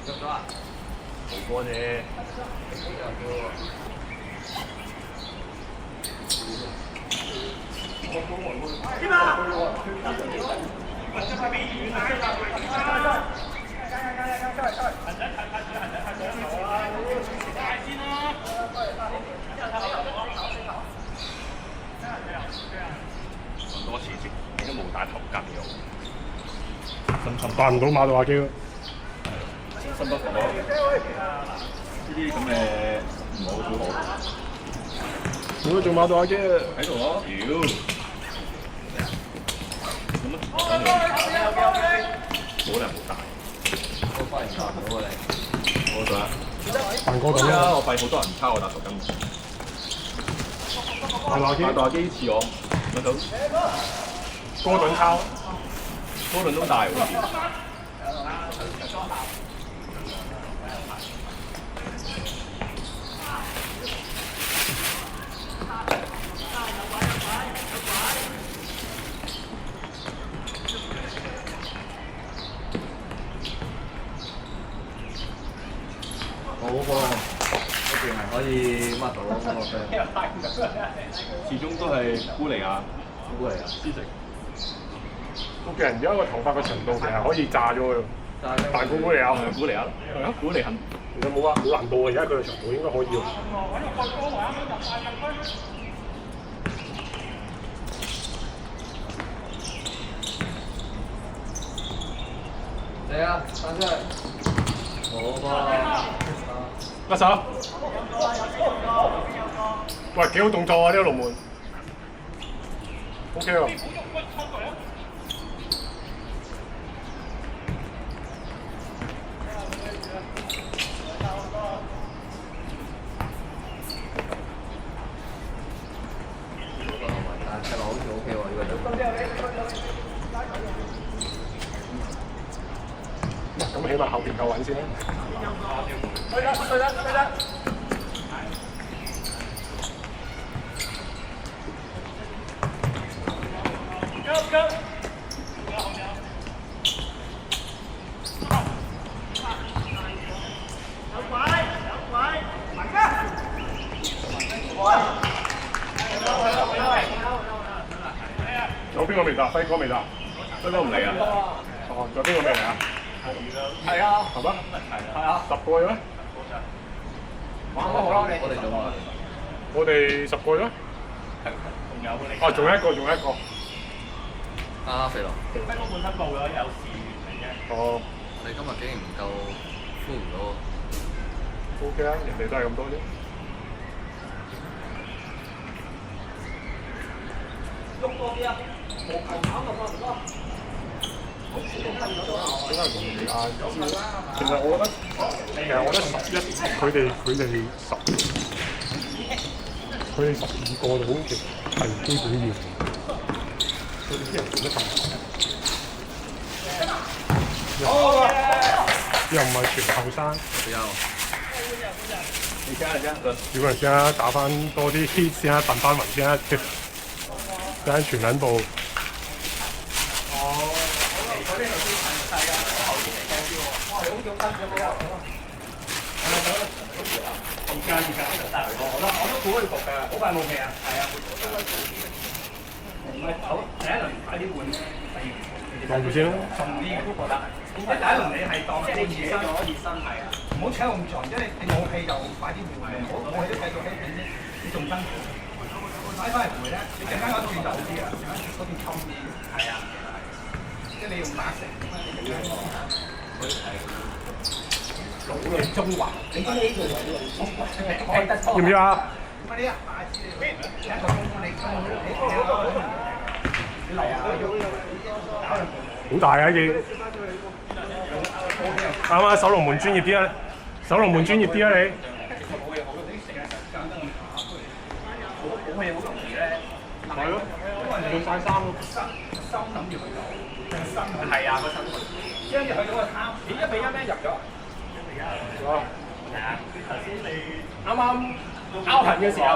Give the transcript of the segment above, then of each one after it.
入咗啊？冇波啫。添啊！多次先，你都冇打頭巾嘅。扮唔到馬道亞基咯。心不火，呢啲咁嘅唔好好好。如果做馬道亞基喺度咯，屌！咁啊，冇人冇打。我翻嚟查到啊你，我想。扮過咁啊！我發現好多人抄我打頭巾。馬道亞基似我，揾到。哥頓抄，哥頓都大喎。好喎，一定係可以抹到嗰個嘅。始終都係烏尼亞，烏尼亞斯食。屋企人而家個頭髮嘅長度其實可以炸咗佢，扮古古尼亞，古尼亞，係啊，古尼肯。其實冇啊，冇難度啊！而家佢嘅長度應該可以喎。嚟啊，翻出嚟！好噃，甩手。喂，幾好動作啊！呢個龍門。OK 喎。但係好似 OK 喎，呢個就。咁起碼後邊夠穩先啦。對啦。有邊個未打？輝哥未打？輝哥唔嚟啊？哦，仲有邊個未嚟啊？係啊。係咩？係啊。10個嘅咩？玩得好啦，我哋做啊。我哋10個嘅咩？仲有你。哦，仲有一個。肥佬。輝哥本身報咗有事嚟嘅。哦。你今日竟然唔夠敷唔到。OK 啊，人哋都係咁多啫。喐多啲啊！無球跑落去唔該。點解容易啊？其實我覺得11，佢哋12個就好似係基本要。佢哋啲人做得咁好。又唔係全後生。你聽下先，如果人先啊，打翻多啲 hit 先啊，揼翻雲先啊，等陣全撚部。我都估佢焗㗎，好快冇味啊！係啊，唔係好第一輪快啲換咧，第二望住先啦。順啲嘅都覺得係。即係第一輪你係當即係你熱身係啊，唔好扯咁長，即係你冇氣就快啲換，唔好冇氣都繼續喺邊先，你仲辛苦。擺翻嚟換咧，你陣間嗰轉就好啲啊，嗰邊襟啲。係啊，即係你用打成。中華，你中意呢條開得多。要唔要啊？乜啲啊？一個鐘你嚟啊！好大啊！件啱啊！守龍門專業啲啊！守龍門專業啲啊！你冇嘢好，你成日間得咁打，冇嘢好容易咧。係咯，因為你曬衫咯。心諗住去到，心係啊個心去，跟住去到個貪，你1-1咩入咗？哇！係啊，頭先你啱啱拗痕嘅時候。啊！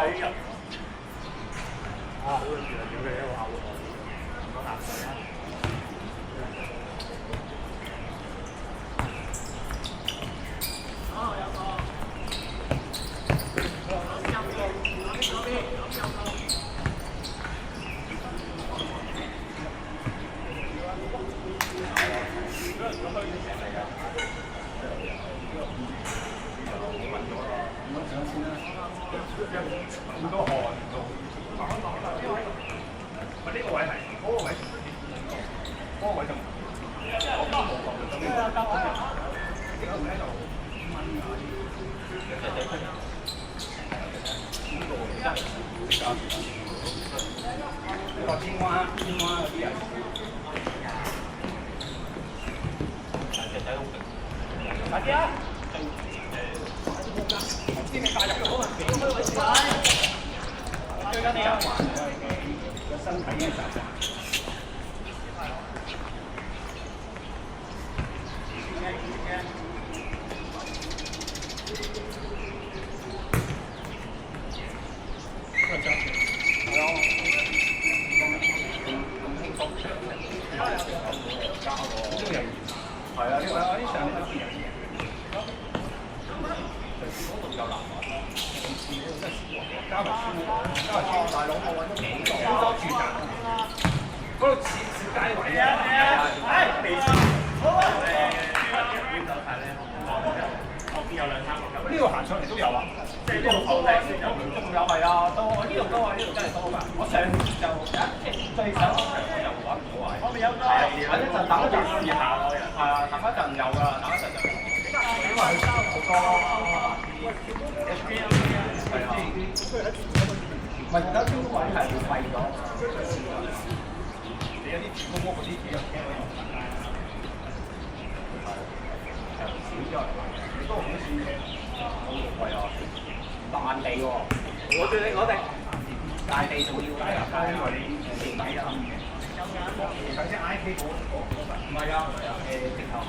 好住啊！屌你一個拗喎，講鹹水啊！好多汗到。喂，呢個位係嗰個位，嗰個位就呢個咧就5蚊呢個青蛙嗰啲人。大啲啊！知你介入咗啊！最緊要個身體嘅習慣。係啊，呢個啲上面都見人嘅。嗰度有南華，加埋大佬，我揾咗幾個好多住宅，嗰度似街位啊！後邊有2、3個。呢度行上嚟都有啊！即係呢度後頂先有，仲有係啊，都呢度多啊，呢度真係多㗎。我上次就最首場我就揾唔到位。我哋有多，或者就等一陣試下咯。係啊，等一陣有㗎，等一陣就有。因為好多 HPM 係啊，唔係而家招位係貴咗。你有啲住公屋嗰啲幾有聽咯？係少咗，你都好少嘅，好貴啊！爛地喎，我哋大地仲要㗎，因為你地底啊。首先 I K 嗰唔係啊，直頭係。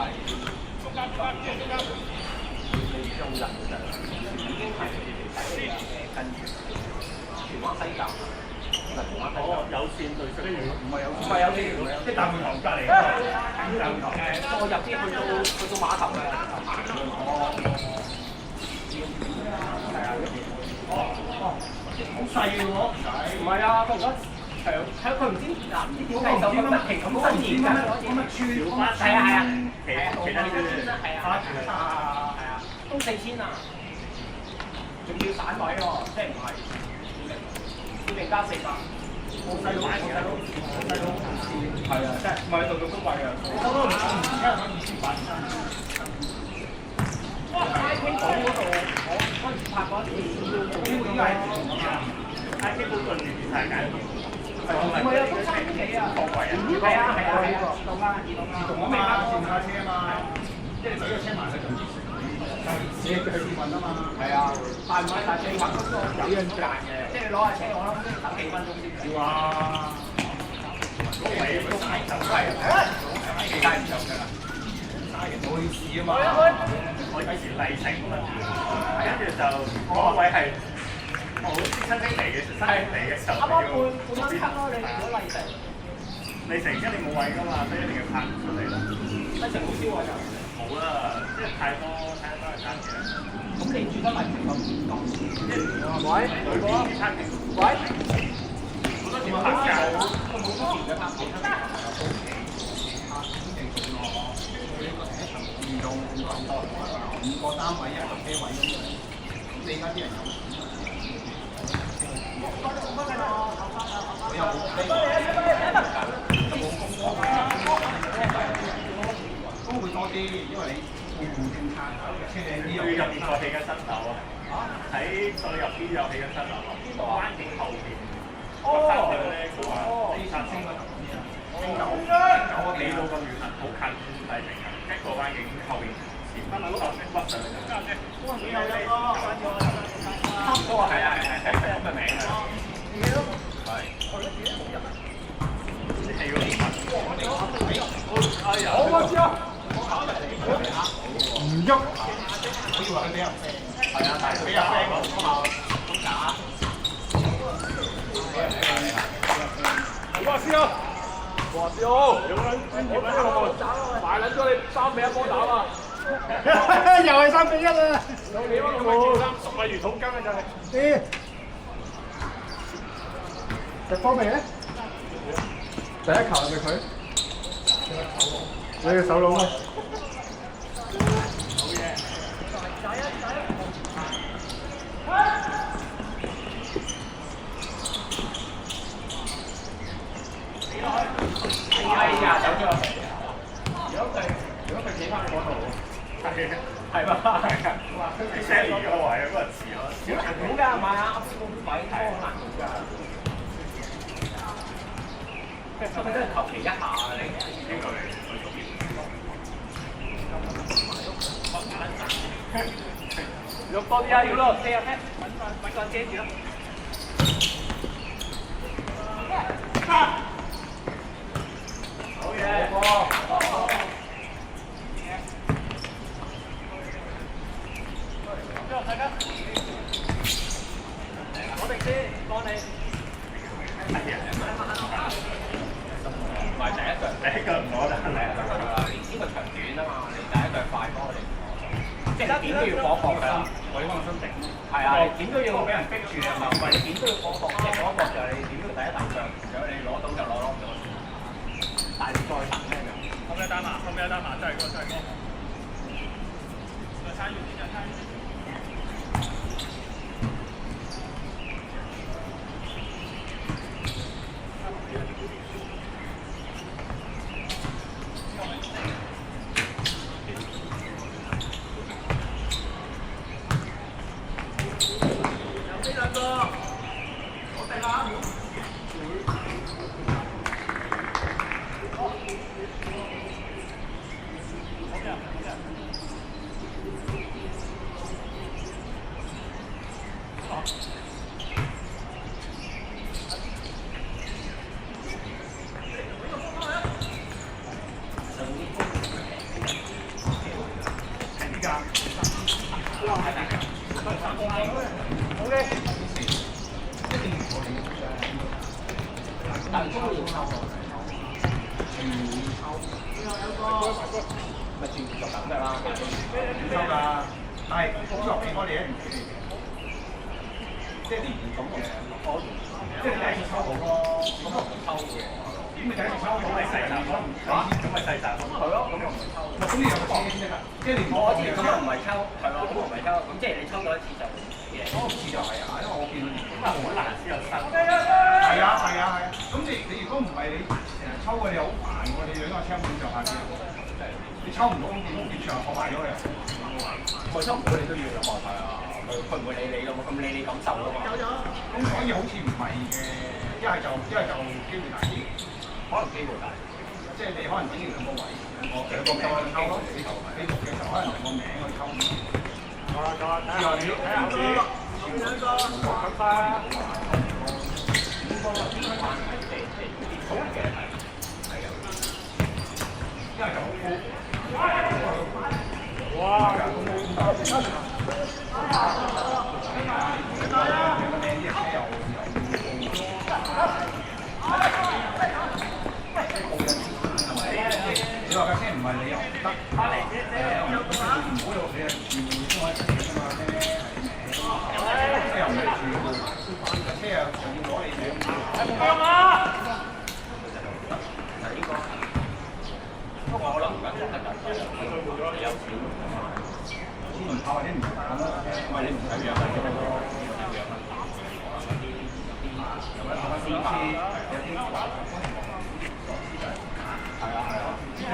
你用人就已經係近荃灣西站，有線對出唔係有線，即係大會堂隔離。大會堂再入啲去到碼頭嘅。係啊。好細嘅喎，唔係啊，佢而家長，佢唔知嗱唔知點計就咁平咁新年㗎，咁乜村？係啊，其他村啦，係啊，都4000啊，仲要散位喎，即係唔係固定加400，我細佬，係啊，即係唔係度度都貴啊，我都唔而家可以2800。哇！I K 島嗰度，我嗰陣時拍過一次，呢個應該係 I K 島對面世界。唔係啊，都3幾啊，好貴啊！係啊，自動啊，我未啱線下車啊嘛，即係你俾個車埋去就自己去試運啊嘛。係啊，但唔係但係你揾嗰個有樣賺嘅，即係你攞下車，我諗都要等幾分鐘先。要啊！嗰個位都係走係啊，幾街唔走㗎啦，嘥嘅冇意思啊嘛。我以前麗城咁啊，跟住就嗰個位係。我啲親戚嚟嘅，親戚嚟嘅時候，啱啱半蚊級咯。你如果麗城，麗城因為你冇位㗎嘛，所以一定要拍出嚟咯。麗城好少位㗎。冇啦，即係太多嘅餐嘅。咁你住得麗城咁唔講？喂，女邊啲餐廳？喂，好多時拍㗎，好多時嘅拍片。5個單位1個車位咁樣，咁你而家啲人有？我又冇都會多啲，因為你會換政策，車靚啲。入邊再起緊新樓啊！喺再入邊又起緊新樓啊！邊個灣景後邊？新樓咧，佢話地產升嗰頭嗰啲啊，升9個幾到咁遠啊，好近麗城啊！一個灣景後邊前邊嗰頭升北上嚟嘅。幾有咧？差唔多啊！係咁嘅名啊！係。係嗰啲我知啊！唔喐，我以為佢俾人飛。係啊，但係俾人飛咁假。我師啊！我師好，有撚專業喺呢個買撚咗你3比1波膽啊！又係3比1啊！有幾多咁嘅10個魚桶羹啊就係。食波未咧？第一球係咪佢？你嘅手籠啊！好嘢！係嘛？你 send 嗰個位嗰個字咯。好難估㗎，買下個位都好難估㗎。佢真係求其一下你應該喐多啲啊！要咯，四入咩？揾個遮住咯。好嘢！大家，我哋先幫你。唔係第一腳唔攞得，係啊，呢個長短啊嘛，你第一腳快幫我哋。即係點都要火搏㗎啦，我要放心定。係啊，點都要俾人逼住啊嘛，唔係你點都要火搏，即係火搏就係你點都要第一大腳，如果你攞到就攞唔到，但係你再等咧就。後面有單馬，後面有單馬，再一個，再一個。再參與，再參與。咪轉就咁㗎啦，收㗎，但係工作俾我哋咧唔處理嘅，即係連咁嘅落即係你第一次抽到咯，咁又唔抽嘅，點會第一次抽到係細集咯？咁咪細集咯，係咯，咁又唔抽。咁你有個先得㗎，即係連我咁又唔係抽，係咯，咁唔係抽，咁即係你抽到一次就贏，嗰次就係啊，因為我見到咁啊好難先有新。係啊係啊係啊，咁你如果唔係你成日抽嘅，你好煩喎，你兩個槍本就下邊。你抽唔到咁點場學埋咗佢啊？我抽唔到你都要學晒啊！佢唔會理你咯，咁理你感受咯嘛。咁所以好似唔係嘅，一係就機會大啲，可能機會大。即係你可能整完兩個位，兩個名去抽咯。你讀嘅時候可能兩個名去抽。夠啦，睇下你睇下先。兩個，咁快啊！好嘅，係啊，因為就好高。哇！你話架車唔係你又唔得，唔好又你係全部都可以㗎嘛車又唔係全部，車又仲要攞你名。不過可能而家覺得緊，你有錢，錢唔怕或者唔揀咯，因為你唔使養嗰啲，有啲司機有啲係啊係啊，因為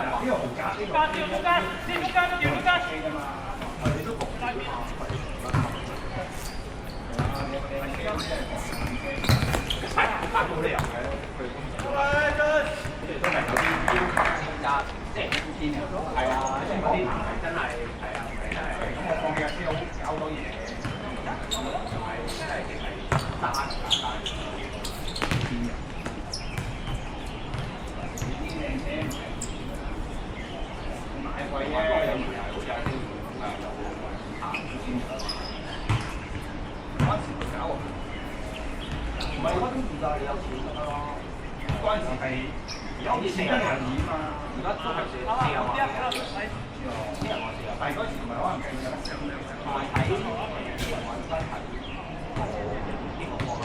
呢個豪宅呢個你都焗住冇理由嘅。都係有啲要求㗎，即係天啊，係啊，即係嗰啲真係係啊，真係咁我放嘅車好多嘢，就係真係其實單天人，買貴啫，有時係好似有啲咁啊，行先嗰陣時唔搞啊，唔係嗰種時代你有錢就得咯。嗰陣時係有錢得人意嘛，而家都係四人話但係嗰時唔係可能計嘅，同埋睇啲人話真係邊個講啊？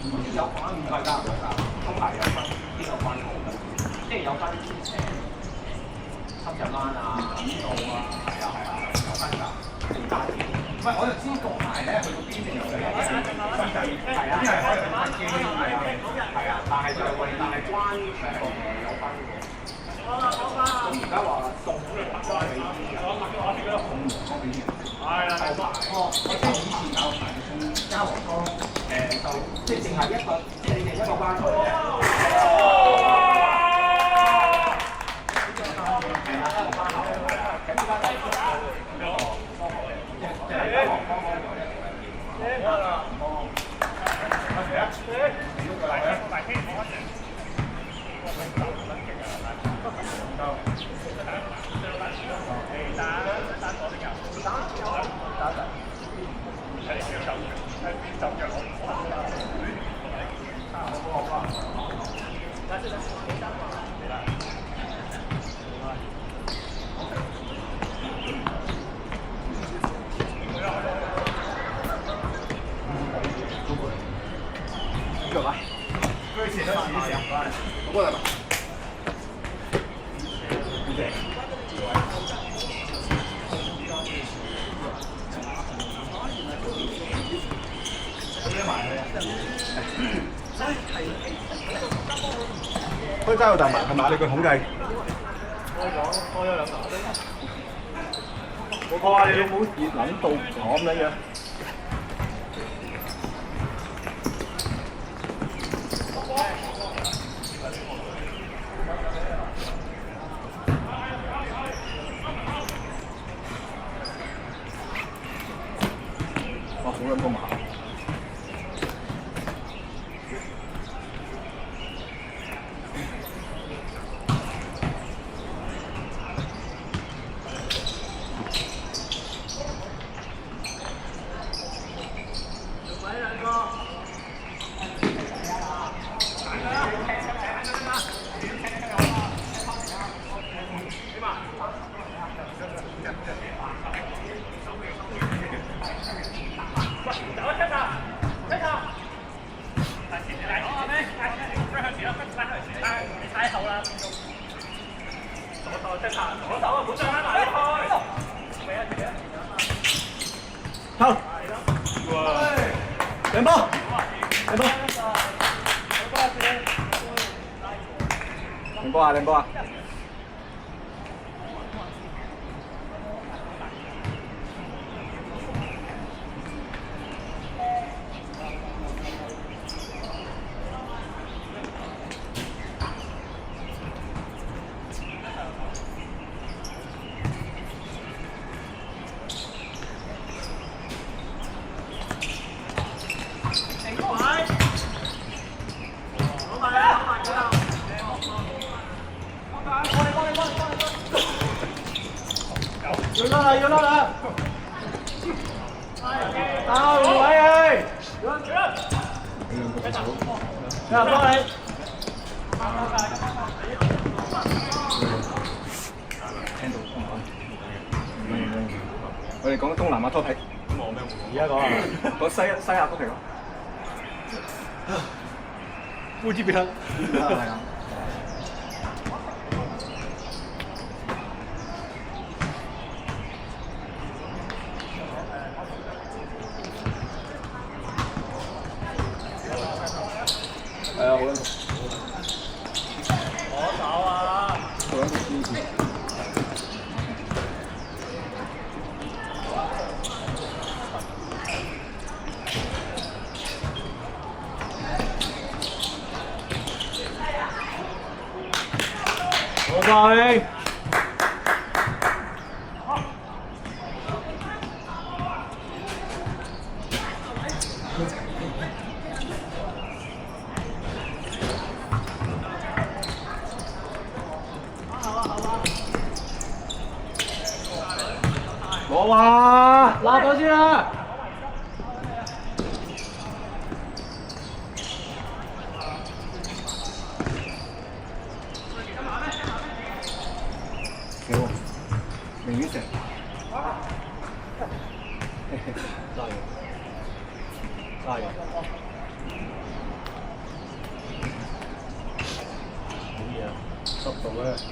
唔知有講唔計㗎，都係有分邊個關號嘅，即係有分70蚊啊、5度啊，係啊，有分㗎，定價錢。唔係，我就知國泰咧去到邊定有嘅，深圳係啊，因為可以去北京係啊，但係就係關有分嘅。即係以前有從嘉禾江就即係淨係一個即係你哋一個關台嘅。開齋有大埋係咪？你個統計？開咗兩頭。我話你老母熱撚到咁樣樣。哇！好撚多麻。好，兩波，兩波，兩波啊，兩波啊！要拉啦！打唔位佢，幫你。聽到我哋講東南亞拖皮。而家講啊，講西亞拖皮咯。烏茲別克。係啊。係啊，好撚熟。攞手啊！好撚熟堅持。攞晒。攞啊！拉咗先啦！幾好，明顯成。加油！好嘢啊！濕到咧〜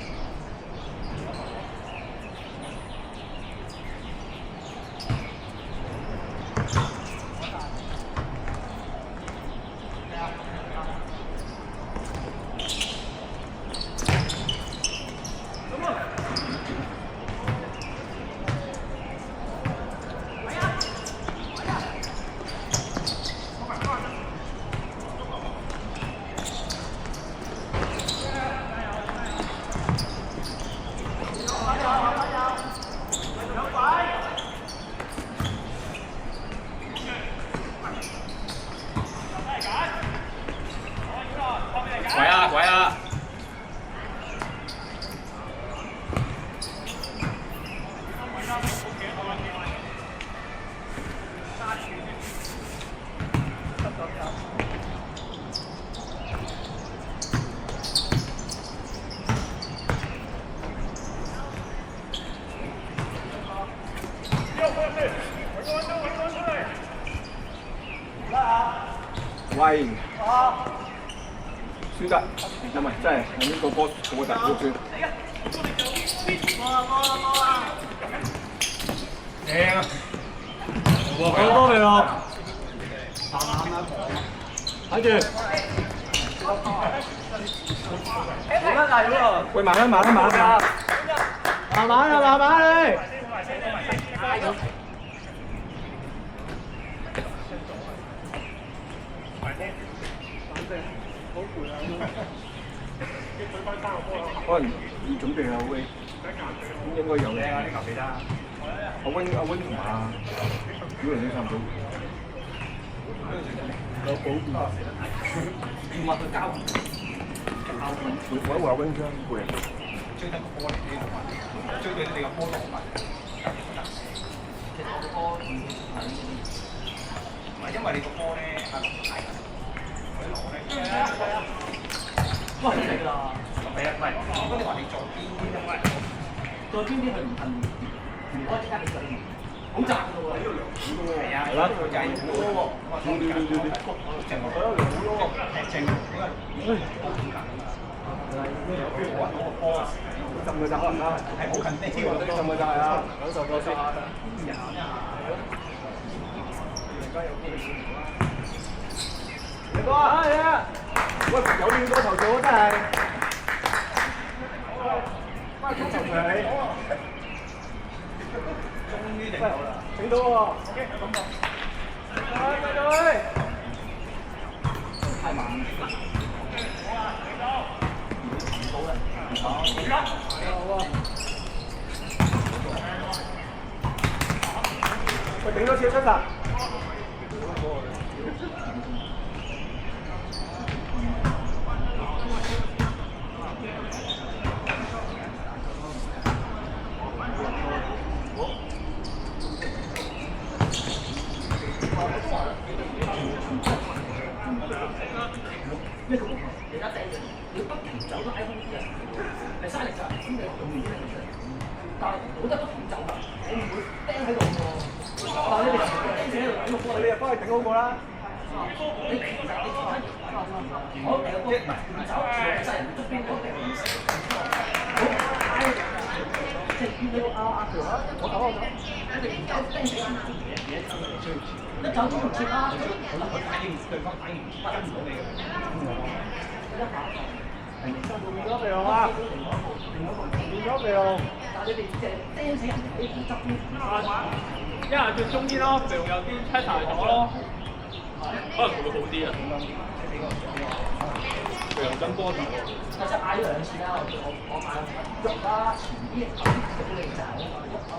係輸得，唔係真係呢個波個大要轉。正啊！好多你咯，睇住，喂，慢啲，慢慢你。可能要準備下威，應該有。正啊！呢球俾得。阿 Wing 同阿小龍都差唔多。有保護。要話佢交換。我話 Wing 張背。追得個波嚟啲，追到你個波落埋。其實我個波唔係因為你個波咧，阿龍大緊，佢攞咧。哇！好食啦！係啊，唔係，如果你話你做邊啲咧，再邊啲佢唔恨，唔開即刻俾佢，好窄㗎喎！呢度兩股㗎喎。係啊，係啦，佢就係兩股喎。正我正呢個。我個波啊，浸佢得啦，係好近啲喎，浸佢得啊！享受咗先。你哥啊，係啊！喂，有料到頭做真係。翻去投佢。終於頂到啦！整到喎。OK，咁就。太慢。喂，頂多次出啦！你不停走都喺空啲人，你嘥力就係咁你用完啲力出嚟，但係冇得不停走㗎，我唔會釘喺度喎。但係你哋釘死喺度等個波，你又幫佢頂好過啦。你其實你其他我掉個波唔走，全部晒人哋側邊嗰掉唔死，好快，即係見到阿條啊，我走，我哋唔走釘死人哋，一走都唔切啦，可能佢反應對方反應唔到你嘅。變咗肥龍啊！變咗肥龍。但係你哋即係釘死人哋喺側邊。一係轉中啲咯，肥龍有啲 check 大咗咯，可能會好啲啊。肥龍跟波頭。其實嗌咗兩次啦，我嗌喐啦，前啲後啲俾你走啊嘛，喐啊！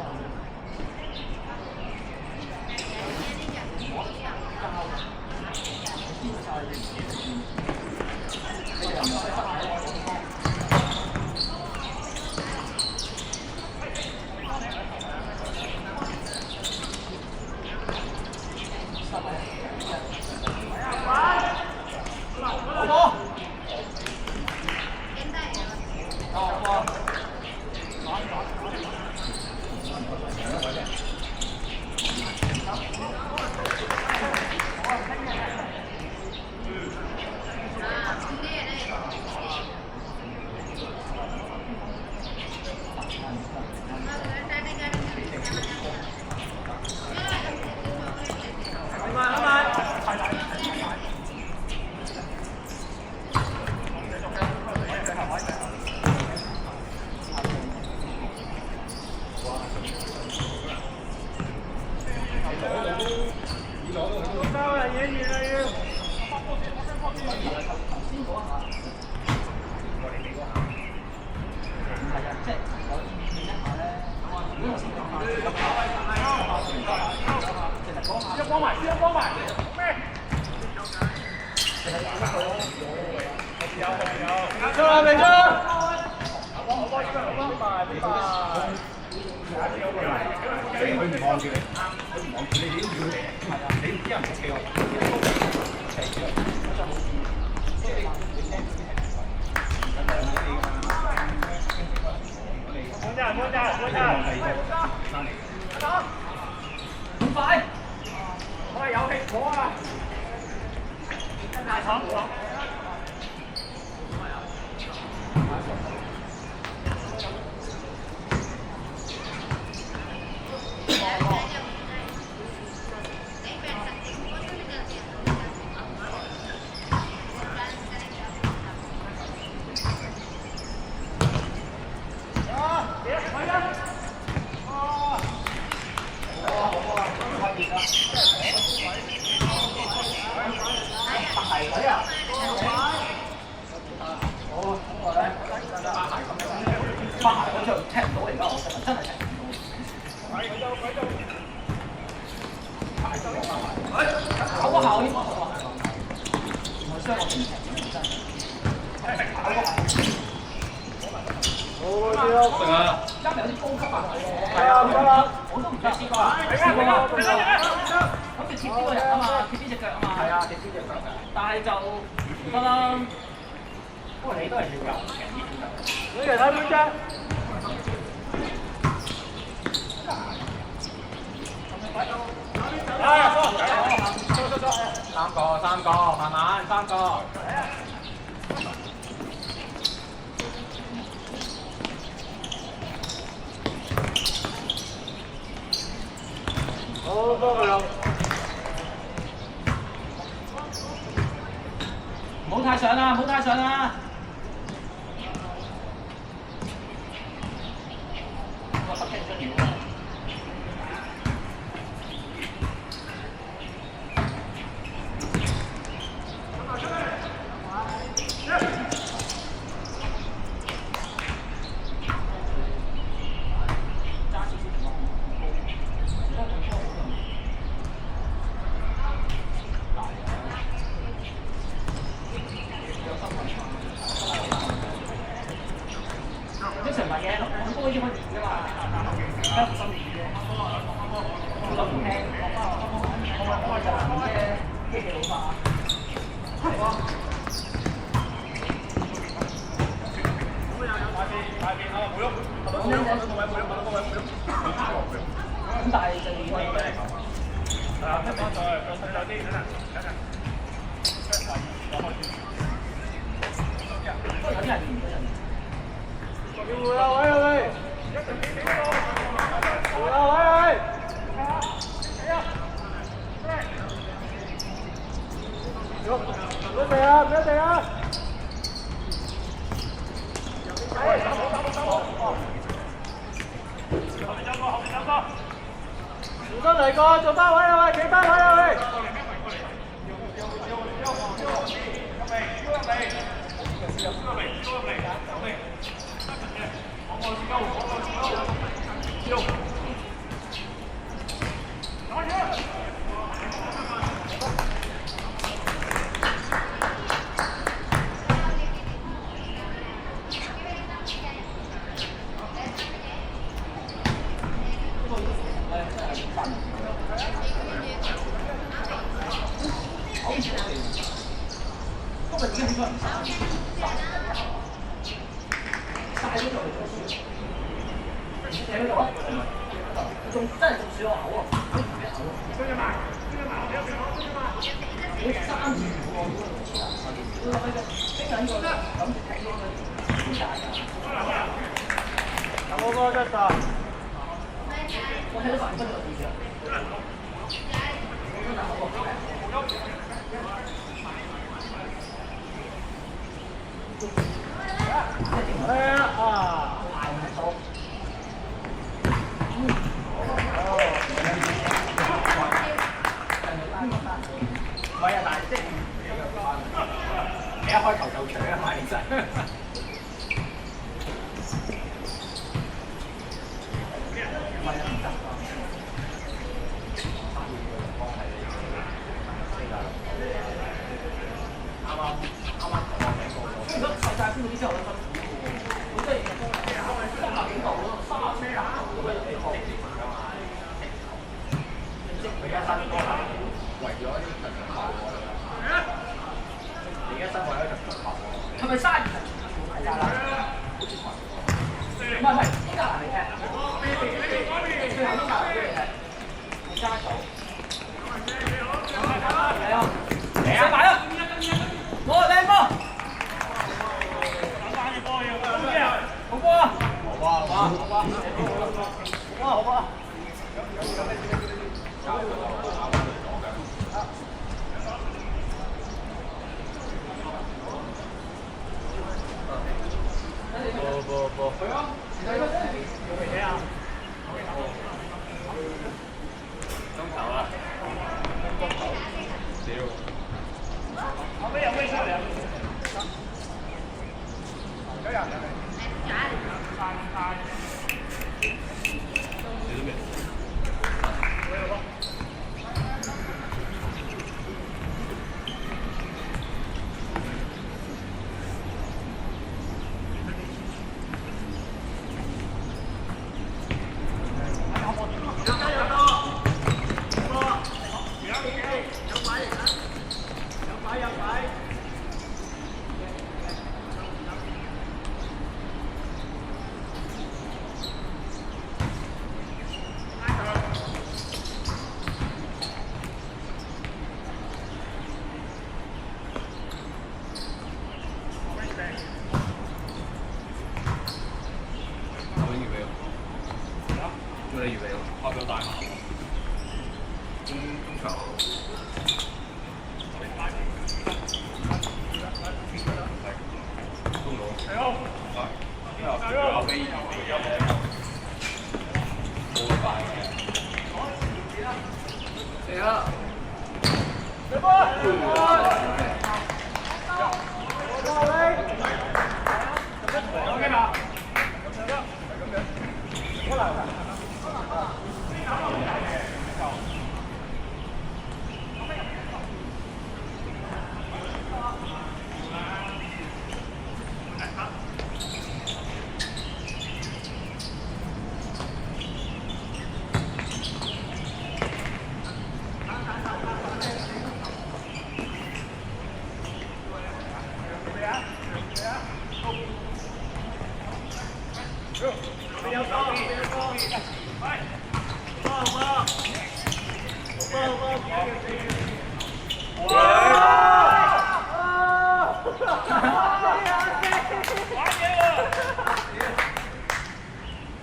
咁快！我係有氣火啊！三個，慢慢3個。好，多個啦。唔好太上啦，唔好太上啦。我10分鐘要。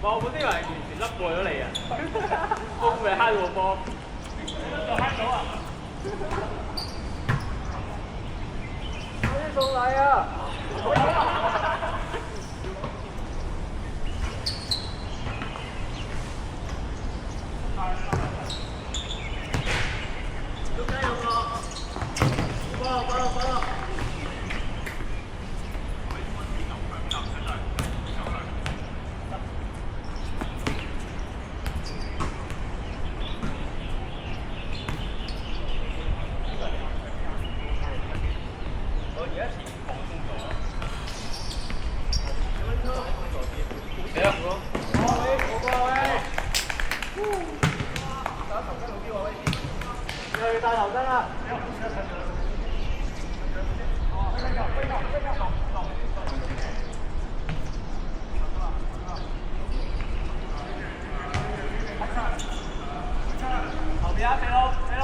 我嗰啲係完全甩過咗你啊！我咪揩到個波，就揩到啊！快啲送禮啊！帶頭燈啦！後邊啊，死佬，死佬！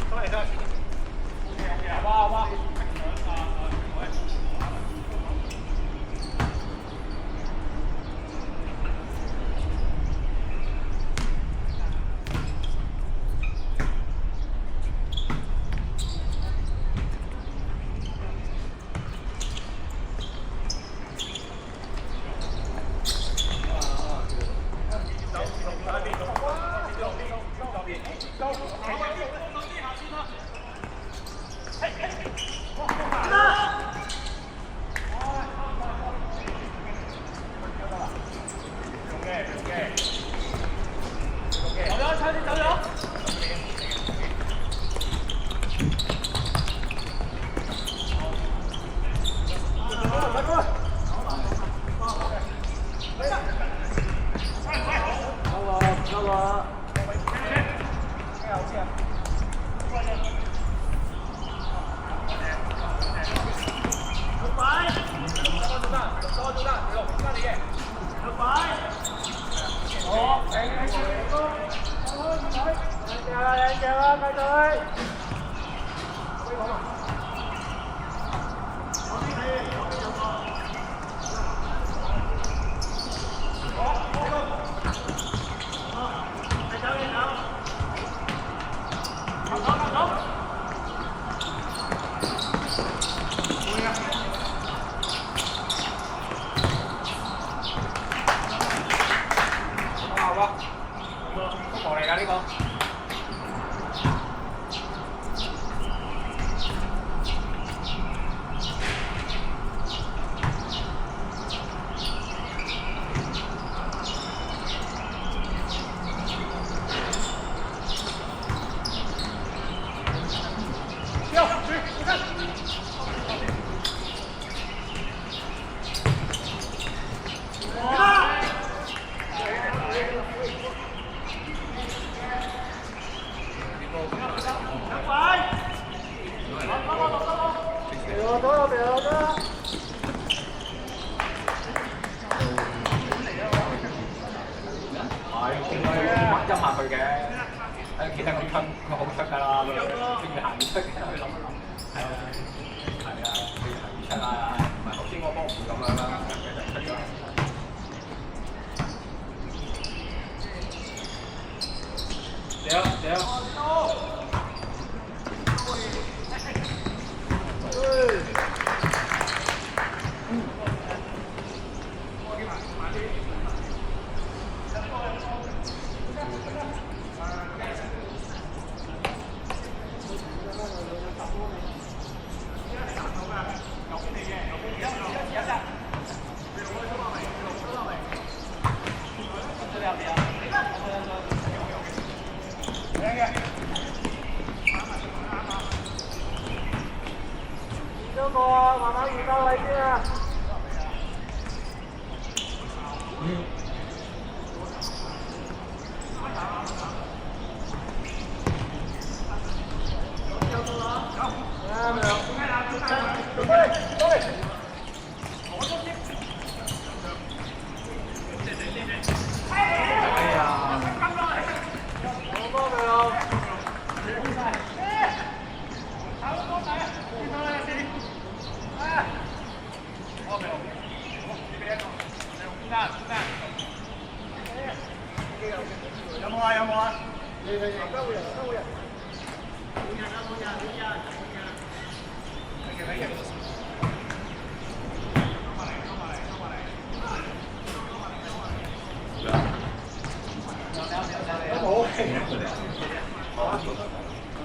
出嚟出嚟！哇哇！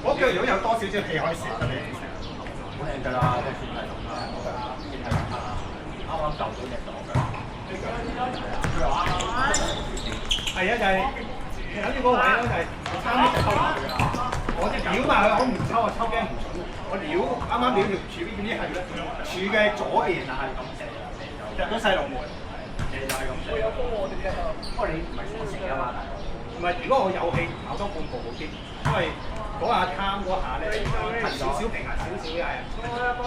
我腳如果有多少少氣可以射得你。好靚㗎啦，即係算係咁啦，算係咁啦，啱啱就到隻左㗎。係啊，就係諗住嗰個位咯，就係啱啱就抽埋佢啦。我隻撩埋佢，我唔抽啊，抽驚唔準。我撩啱啱撩條柱，點知係柱嘅左邊啊，係咁射入咗細龍門。就係咁射。不過你唔係鎖匙㗎嘛，唔係，如果我有氣跑多半步好啲，因為嗰下攤嗰下咧，少少平衡少少嘅係半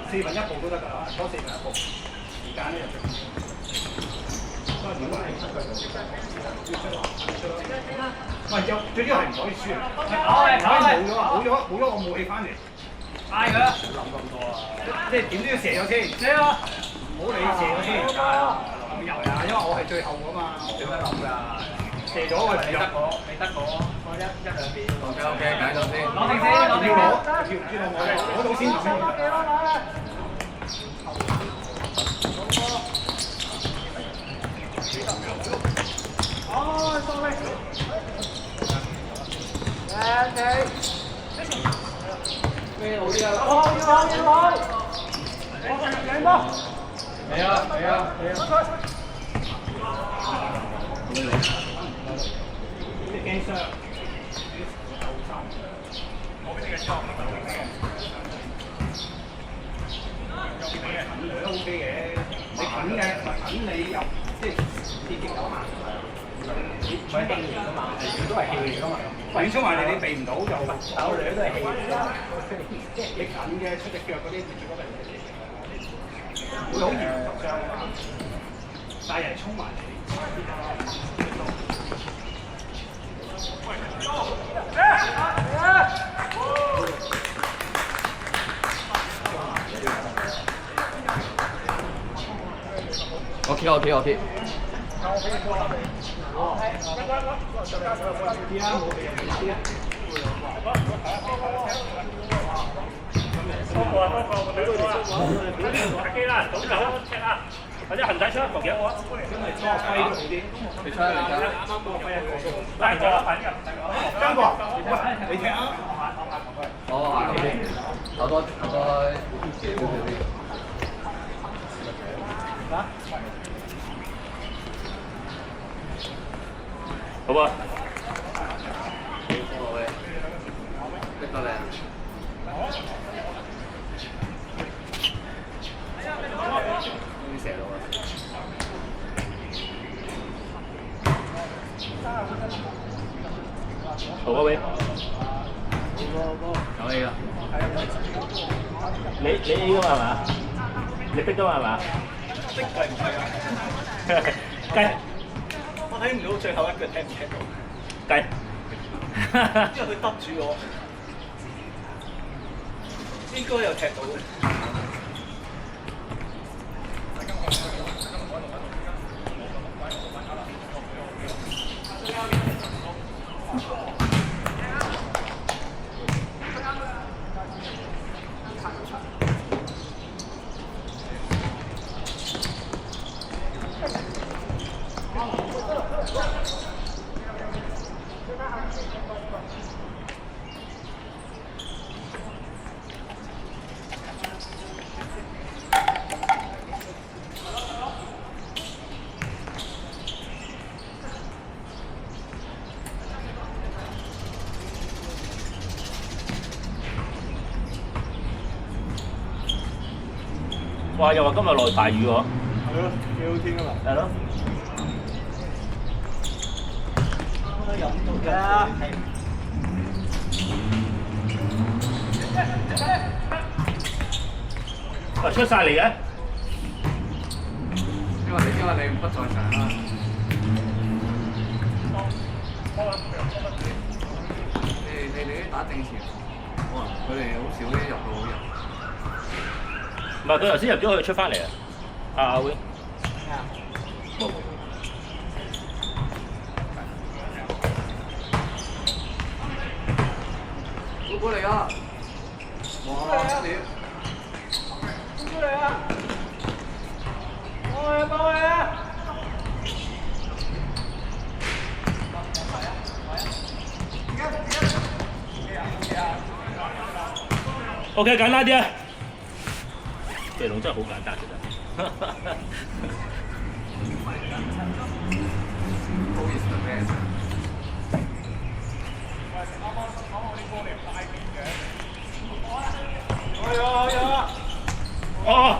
4分1步都得㗎啦，多4分1步，時間咧就最緊要。喂，最緊要係唔可以輸啊！冇咗我武器翻嚟，嗌佢啦！諗咁多啊！即係點都要射咗先，射啊！唔好理射咗先，唔油呀，因為我係最後㗎嘛。點樣諗㗎？射咗佢唔入，你得我一兩秒。OK， 解到先。攞定先，要唔知道我攞到先先。哦，sorry。咩好啲啊？要！你冇？未啊！啲驚傷。我俾你嘅槍。都 OK 嘅，你近你又即係跌擊到嘛？唔係氣嚟㗎嘛，都係氣嚟㗎嘛。你衝埋嚟你避唔到就手兩都係氣嚟㗎。你近嘅出隻腳嗰啲跌咗嚟，會好嚴重受傷㗎嘛。但係人衝埋嚟。OK。或者恒仔出一局嘅我，因為初揮都好啲。你出嚟㗎。啱啱嗰個揮一個都。嚟咗啦，張國，喂，你踢啊！哦，OK，好多好啊。得啦。射到啊！好啊，喂。有 A 啦。你 A 㗎嘛係嘛？你逼㗎嘛係嘛？逼計唔計啊？計。我睇唔到最後一腳踢唔踢到。計。因為佢得住我，應該有踢到嘅。哇！又話今日落大雨喎。係咯，幾好天㗎嘛。係咯。飲到㗎。喂，出晒嚟嘅。因為你不在場啦。你啲打正前，佢哋好少啲入到好人。唔係，佢頭先入咗去出翻嚟啊！阿 Wing。冇。過嚟啊！哇！你過嚟啊！過嚟啊！ OK， 簡單啲啊！肥龍真係好簡單，其實。哦。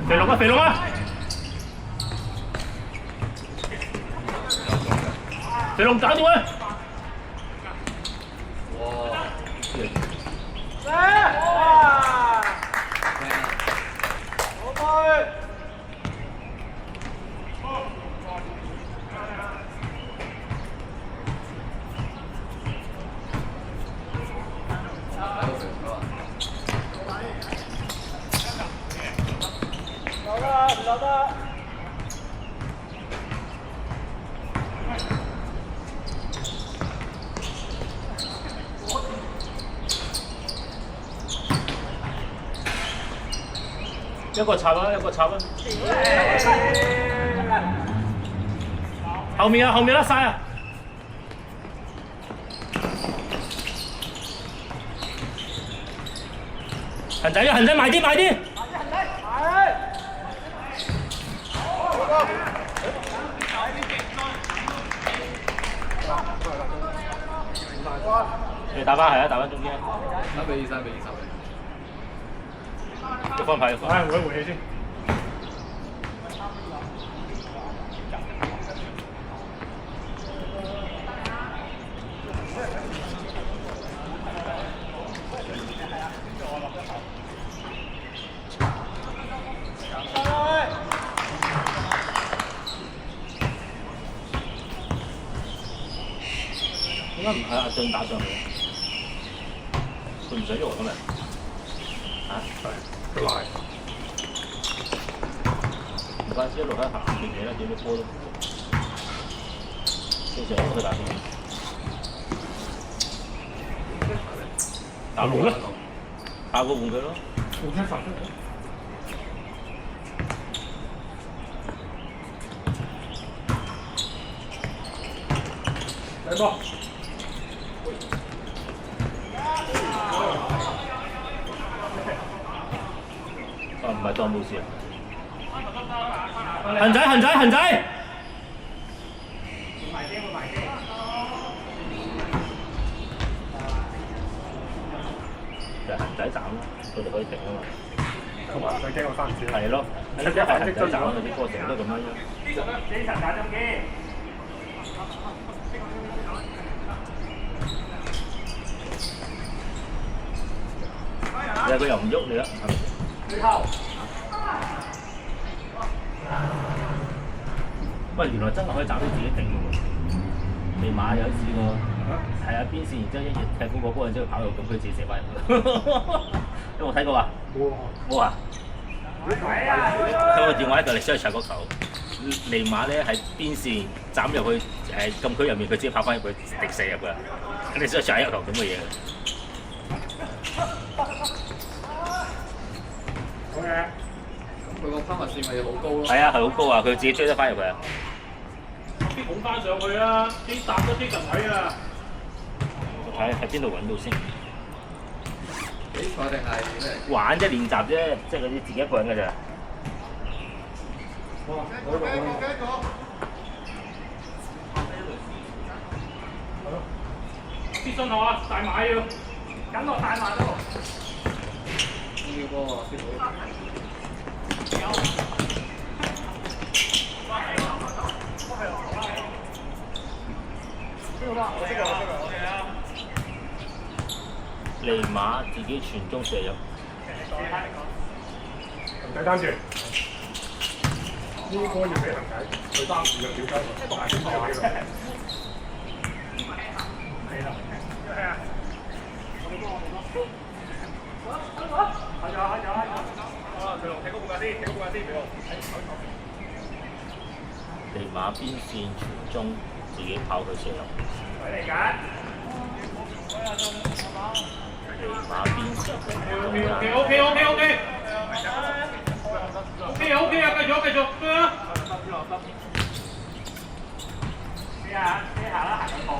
肥龍啊！肥龍啊！肥龍搞掂啊！哇！一個插啦，一個插啦。後面啊，後面甩晒啊！恒仔啊，恒仔埋啲，埋啲。你打翻係啊，打翻中間。3-2-3-2-3。一方牌，一方牌。回一回氣先。點解唔係阿俊打上去？佢唔想喐今日。嚇？係，佢賴。唔怪之一路喺行段嘢啦，點啲波都經常攞佢打邊。打路啦，下個換佢咯。換一發出嚟。嚟波！啊，唔係當冇事啊！恒仔，恒仔，恒仔！就恒仔斬咯，佢哋可以停啊嘛。同埋佢驚我三次。係咯，一係恒仔斬嗰啲波成日都咁樣。死神打中機。但係佢又唔喐你啦，係咪？喂，原來真係可以斬到自己頂嘅喎。尼馬有試過，係啊邊線，然之後一日踢高個波，然之後跑到咁，佢自己射翻入去。有冇睇過啊？冇啊！佢個電話喺度，你想去搶個球。尼馬咧係邊線斬入去禁區入面，佢自己跑翻入去滴射入㗎。你想搶一球咁嘅嘢？嘅。佢個拋物線咪好高咯。係啊，係好高啊！佢自己追得翻入去啊！啲拱翻上去啊！啲搭咗啲近位啊！睇喺邊度揾到先？比賽定係咩？玩啫，練習啫，即係嗰啲自己一個人㗎咋。啲信號啊，大馬要緊落大馬度。要波喎，師傅。尼馬自己傳中射入。恒仔單住，應該要俾恒仔，佢3次嘅表雞，大點爆俾佢。係啦，係啊。尼馬邊線傳中，自己跑去射入。嚟緊。尼馬邊線OK啊，繼續啊！試下啦，行步。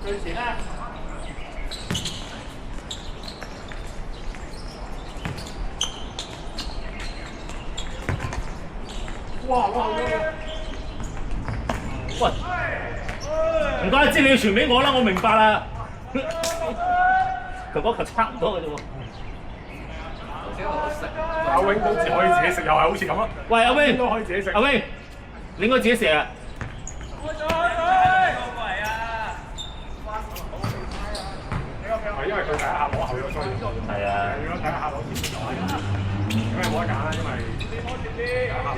最前啦！哇！喂，唔怪之你要傳俾我啦，我明白啦。佢嗰球差唔多嘅啫喎。阿永都只可以自己食，又係好似咁咯。喂，阿 Wing 都可以自己食。阿 Wing，你應該自己射啊！係因為佢第一下攞後咗，所以係啊。如果第一下攞前就係，咁係冇得揀啦，因為第一下攞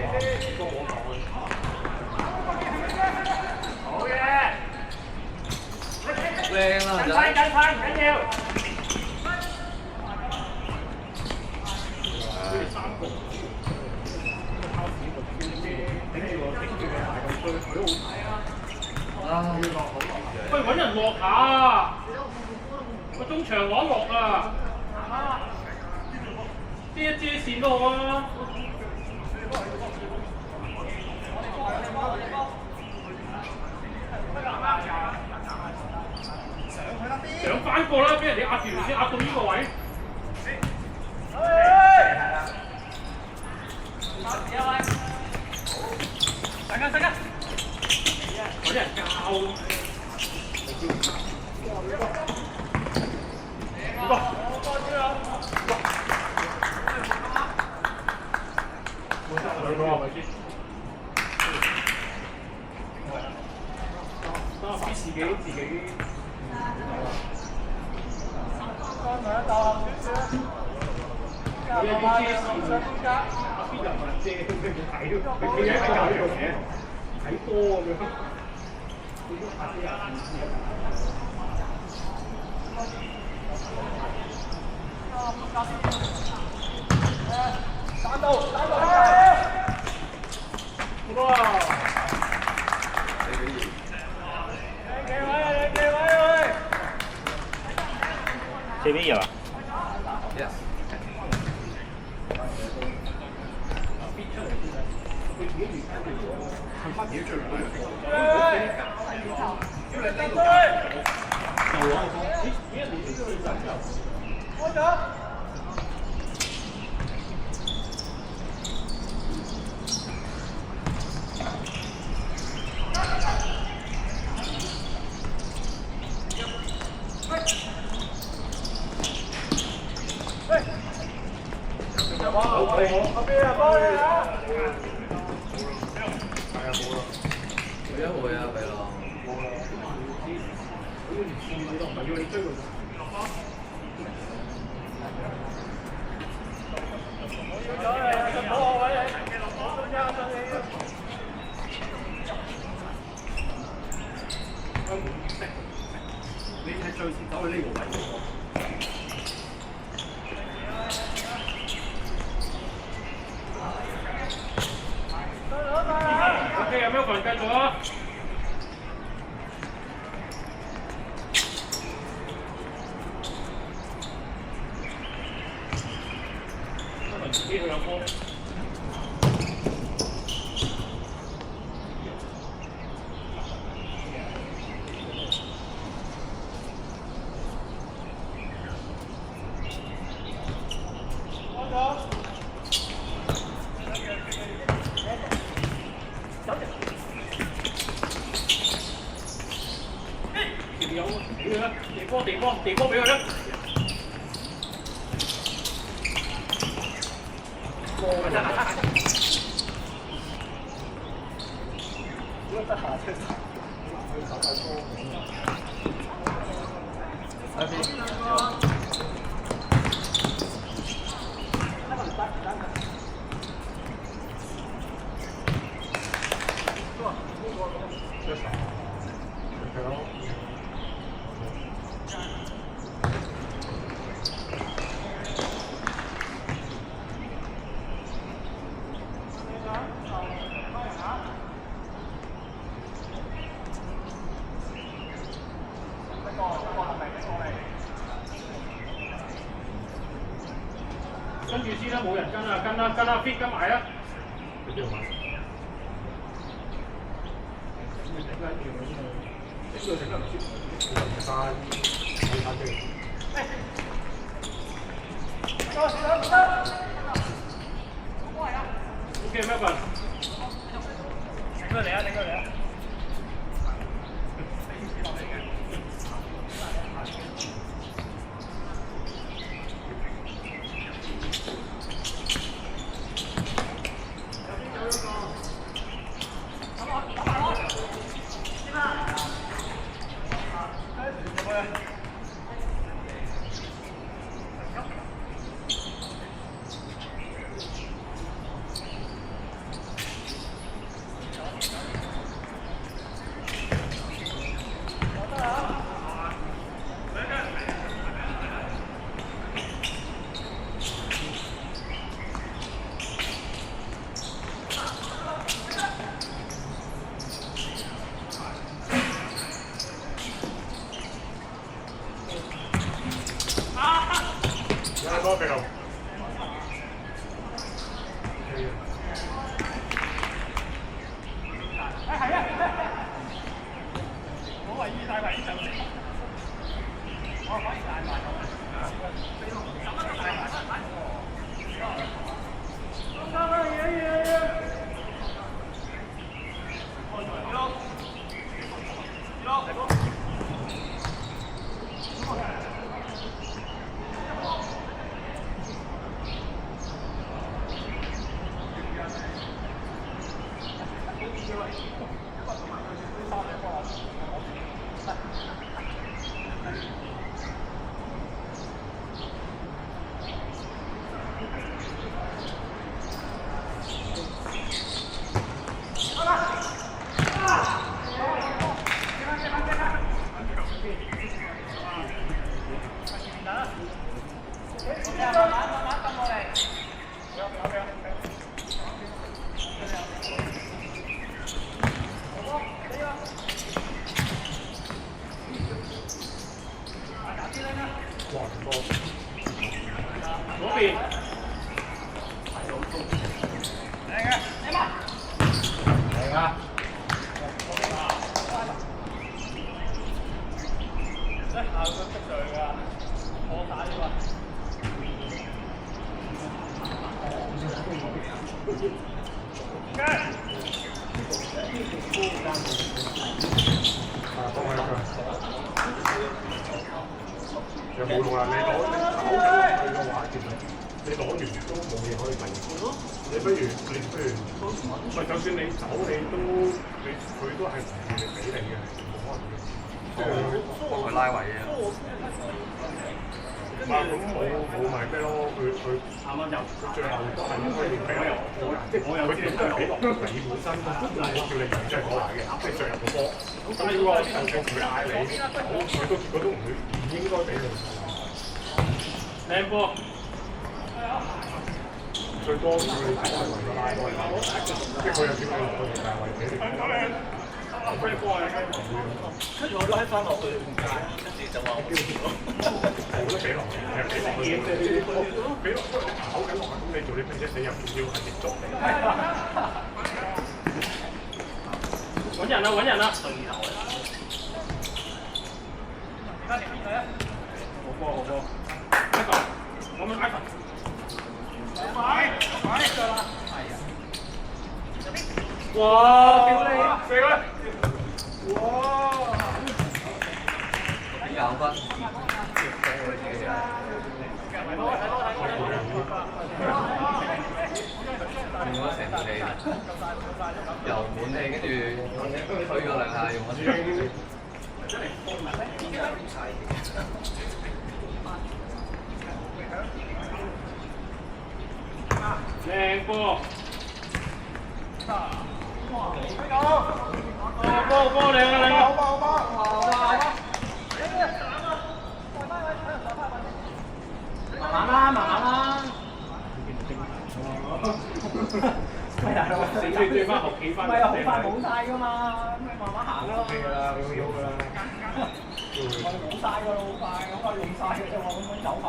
都冇講。好嘅，靚啦，緊唔緊要？啊！喂，揾人落下，個中場攞落啊！遮一遮線都好啊！上翻過啦，俾人哋壓住條線壓到呢個位。大家，嗰啲人教。兩個係咪先？俾自己。邊人問借？你睇咯，你企喺搞呢樣嘢，睇波咁樣。哇！4比2啊 Yes。會啊，俾咯。嗰份繼續啊！自己去有波。地波俾佢啦！跟住先啦，冇人跟啊，跟啦 fit 跟埋啊！OK 咩份？整佢嚟啊！整佢嚟啊！多比較。係啊！我為意大維就我可以大埋。嗰邊。嚟啊！下個出隊㗎，我打呢個。又冇用啦！你攞去嘅話，其實你攞完都冇嘢可以遞。你不如咪就算你走，佢都係唔願意俾你嘅，冇可能嘅。幫佢拉位嘅。唔係咁冇咪咩咯？佢啱啱有，最後都係應該要俾即係佢點都係俾落你本身，我叫你唔即係攞奶嘅，即係進入個波。咁如果就算佢嗌你走，佢都唔應該俾你。靚波！最多如果你睇係維多拉多，即係佢有幾個落去，但係為俾你。跟住我拉翻落去唔街，跟住就話我飆咗。冇得俾落去，係俾落去。俾落去跑緊落去，咁你做啲咩啫？你又唔要係接觸你。揾人啦，揾人啦！對頭啊！好波，好波！一個，我們一個。哇！屌你！射佢！哇！2分。用咗成氣，由滿氣跟住推咗2下，用咗成。靚波！波靚啊靚啊！慢慢啦，慢慢啦。喂大佬，轉翻學企翻。唔係啊，好快冇晒㗎嘛，咁你慢慢行咯。㗎啦，會喐㗎啦。我哋冇晒㗎啦，好快，咁我用晒嘅啫喎，咁樣走法。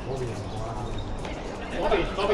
嗰邊人過啦。嗰邊。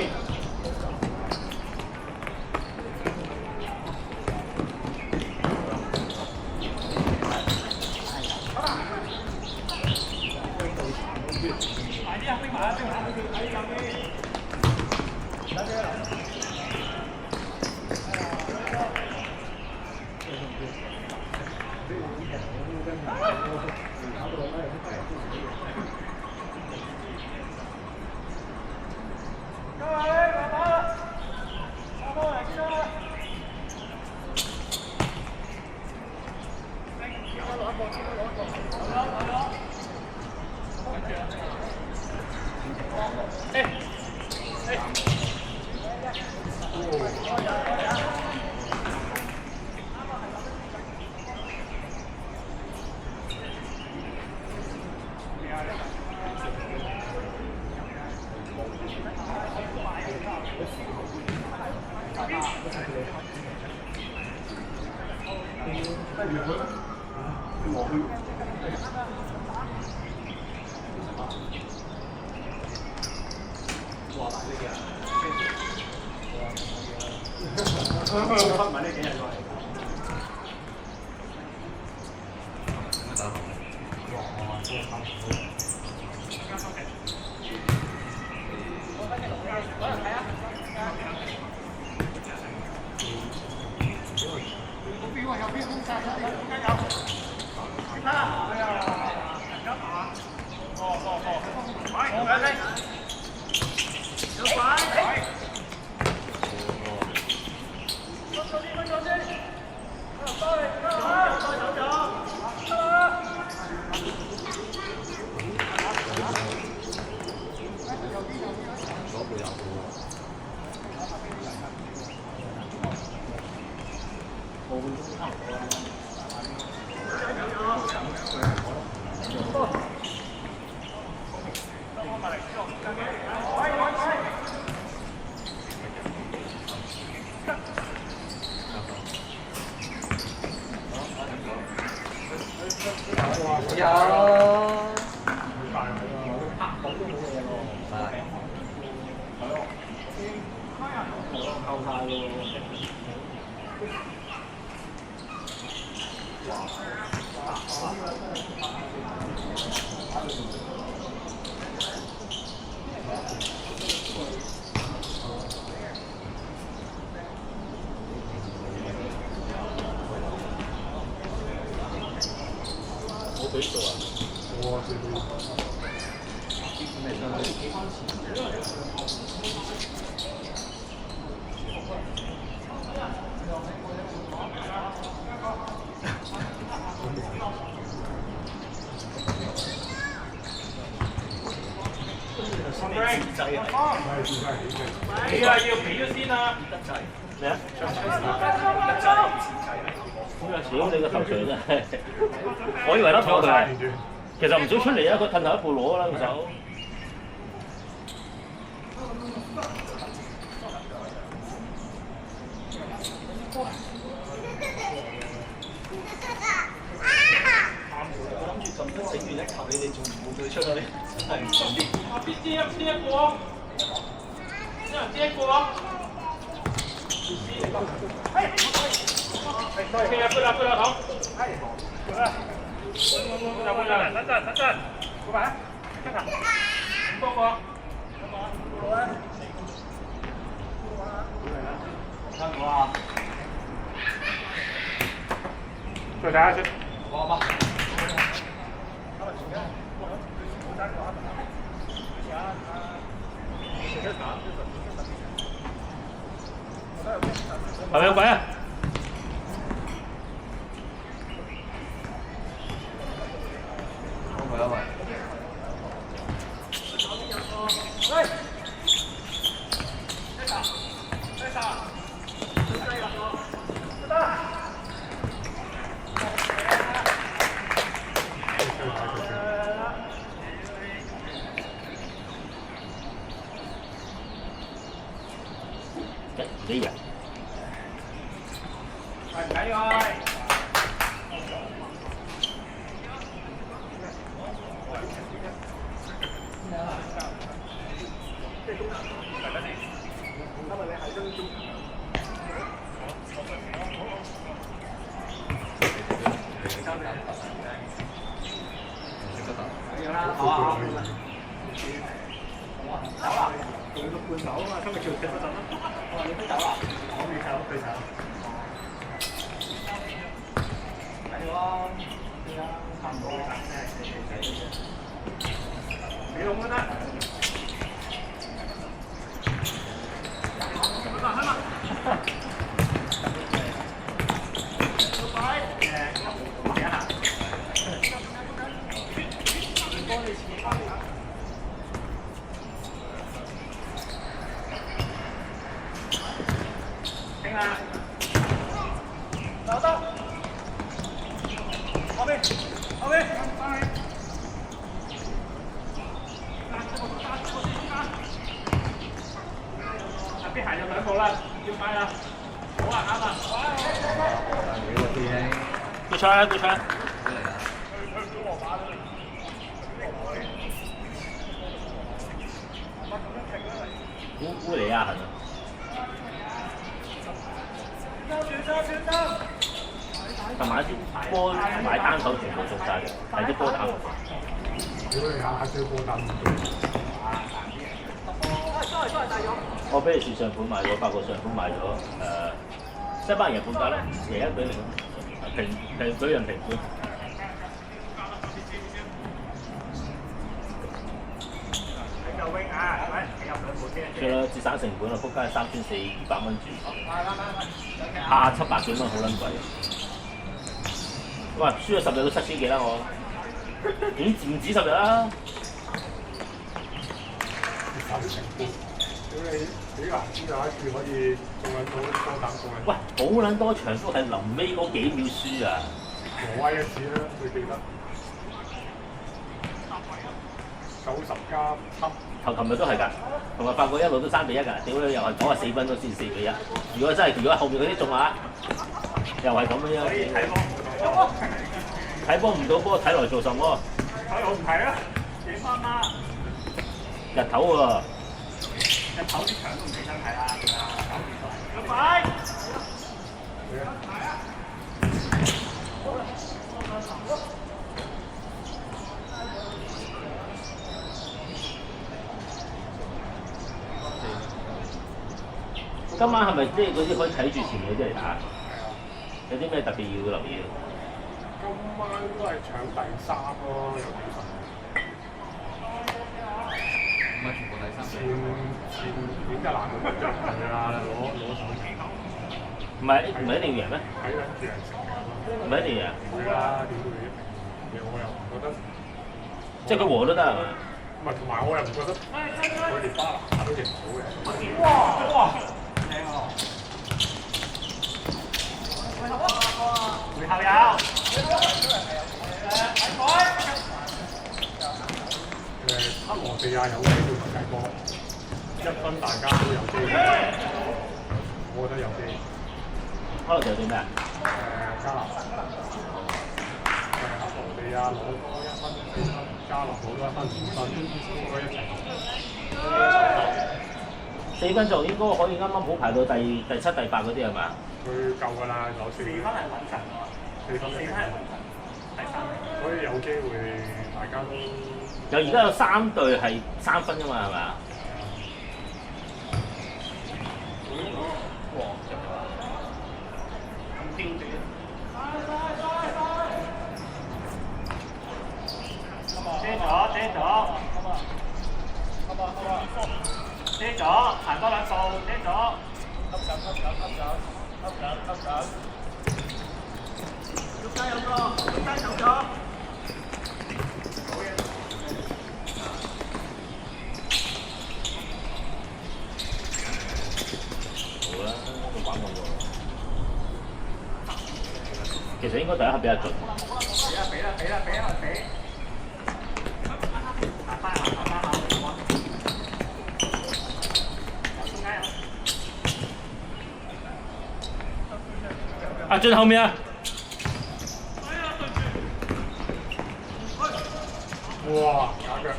你啊，要俾咗先啊！咩啊？屌你個頭槌真係，我以為甩咗佢，其實唔少出嚟啊！佢褪後一步攞啦個手。整完一球，你哋仲冇對出去，真係唔順啲。邊一個？一個。OK 啊，過來，好。過來，等陣。過來，看看。過過。看過啊。再睇下先。我嗎？係咪有鬼啊？有冇？幾人？邊行咗兩步啦，要快啦，好啊，啱啊，對槍。烏里亞痕啊！同埋啲波買單手全部中晒嘅，係啲波膽。屌你下追波膽唔我俾你試上盤買咗，法國上盤買咗西班牙盤價咧贏1-0，平水人平盤。算啦，節省成本啦，仆街3400蚊轉，700幾蚊好撚貴。喂，輸咗10日都7000幾啦我，唔止10日啦。屌你幾難知有一次可以中撚到波膽中撚。喂，好撚多場都係臨尾嗰幾秒輸啊！挪威一次啦，最記得。90+7。琴日都係㗎，同埋法國一路都3-1㗎，屌你又係94分都先4-1。如果後面嗰啲中下，又係咁樣。睇波唔到波，睇來做什麼？睇我唔睇啊，夜翻啦。日頭喎。日頭啲場都唔起身睇啦，有快！今晚係咪即係嗰啲可以睇住前面嗰啲嚟打？有啲咩特別要留意？今晚都係搶第3咯，有幾份。唔係全部第3前英格蘭嗰個係啊，攞首期。唔係一定要贏咩？睇緊住人成日咯。唔係一定要贏。係啦，點會一定？我又唔覺得。即係佢和都得係嘛？唔係，同埋我又唔覺得佢哋巴拿都贏唔到嘅。哇！正喎！克羅地亞有機會計波，1分大家都有機會，我覺得有機會。克羅地亞做咩啊？加納，克羅地亞攞多1分4分，加納攞多1分5分，應該一齊。4分就應該可以啱啱好排到第7、第8嗰啲係咪啊？佢夠㗎啦，攞4分係穩陣喎，4分係穩陣，第3，所以有機會大家都。而家有3隊係3分㗎嘛係咪啊？遮咗，行多2步，遮咗。喐加有個，喐加走咗。好啦，都玩過喎。其實應該第一刻比較準。俾。行翻下。阿俊後面啊！哇！假腳。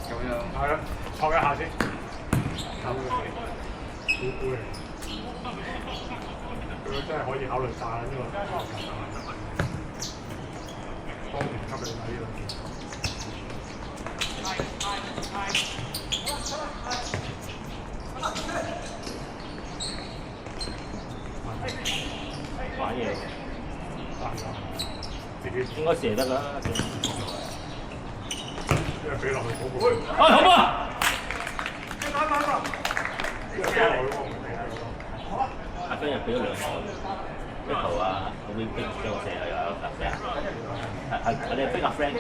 咁樣。係啊，錯一下先。好攰。佢真係可以考慮晒啦，呢個當年級你睇呢兩件。玩嘢，應該射得啦。因為俾落去嗰個。好啊！阿飛又俾咗2球，一球啊，嗰邊逼咗我射又有阿 Frank，係我哋逼阿 Frank 嘅。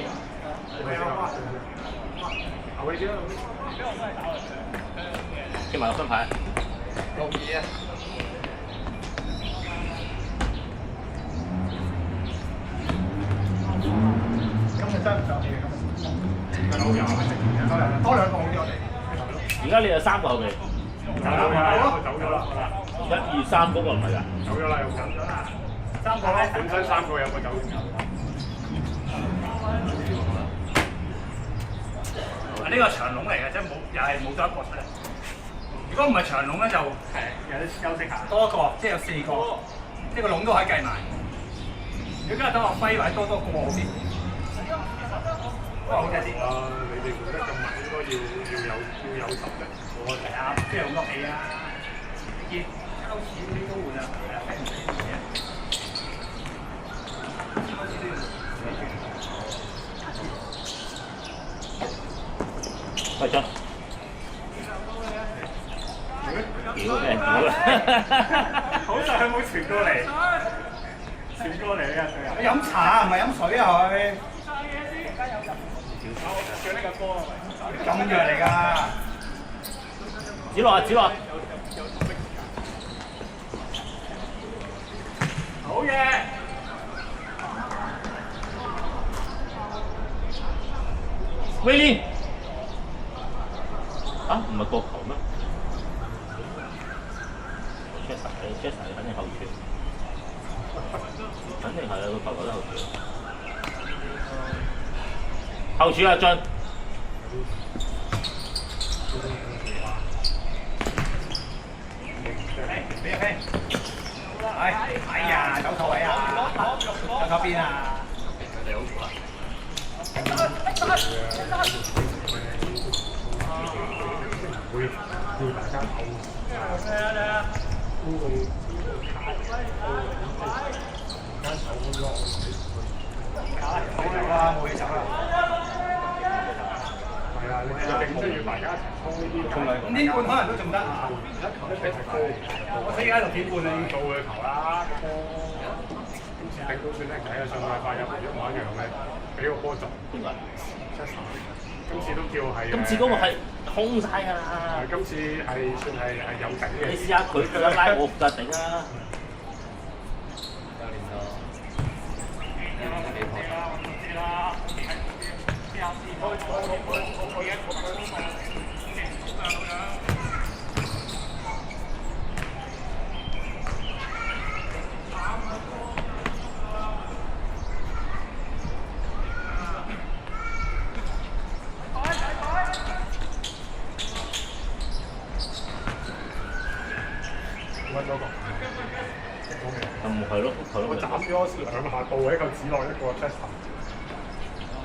貼埋個分牌。同意啊！今日真係唔夠氣嘅，今日多2個好啲我哋。而家你有3個後備。走咗啦1、2、3嗰個唔係㗎。走咗啦，又走咗啦。3個咧，本身3個有個走咗。呢個長龍嚟嘅，即係又係冇咗一個出嚟。如果唔係長龍咧，就有得休息下。多一個，即係有4個，即係個龍都可以計埋。如果今日等我揮或者多個好啲。好睇啲。你哋換得咁密，應該要有10嘅。我係啊，即係好多氣啊！你見交錢嗰啲都換啊，係唔使錢嘅。快進！屌咩屌啦！好在佢冇傳過嚟，傳過嚟啊！佢飲茶唔係飲水啊佢。叫呢個波咁弱嚟㗎！子樂啊，子樂！好嘢！威廉！啊，唔係國球咩 ？Chester 肯定後傳，肯定係啊！個球球都後傳。後傳啊，進！俾飛！哎呀，走錯位啊！走錯邊啊！你好苦啊！會叫大家唞。公共間手咁樣。好啦，冇嘢走啦。係啊，你就定即係要大家一齊衝呢啲。呢半可能都仲得啊！我死而家6點半啦，做佢球啦，今次頂到算叻仔啊！上個禮拜有一模一樣嘅，俾個波就邊個？今次都叫係。今次嗰個係空晒㗎啦！今次係算係有頂嘅。你試下佢負責拉，我負責頂啊！教練就揾咗個。係咯，我斬咗2下倒喺嚿紙落一個 test。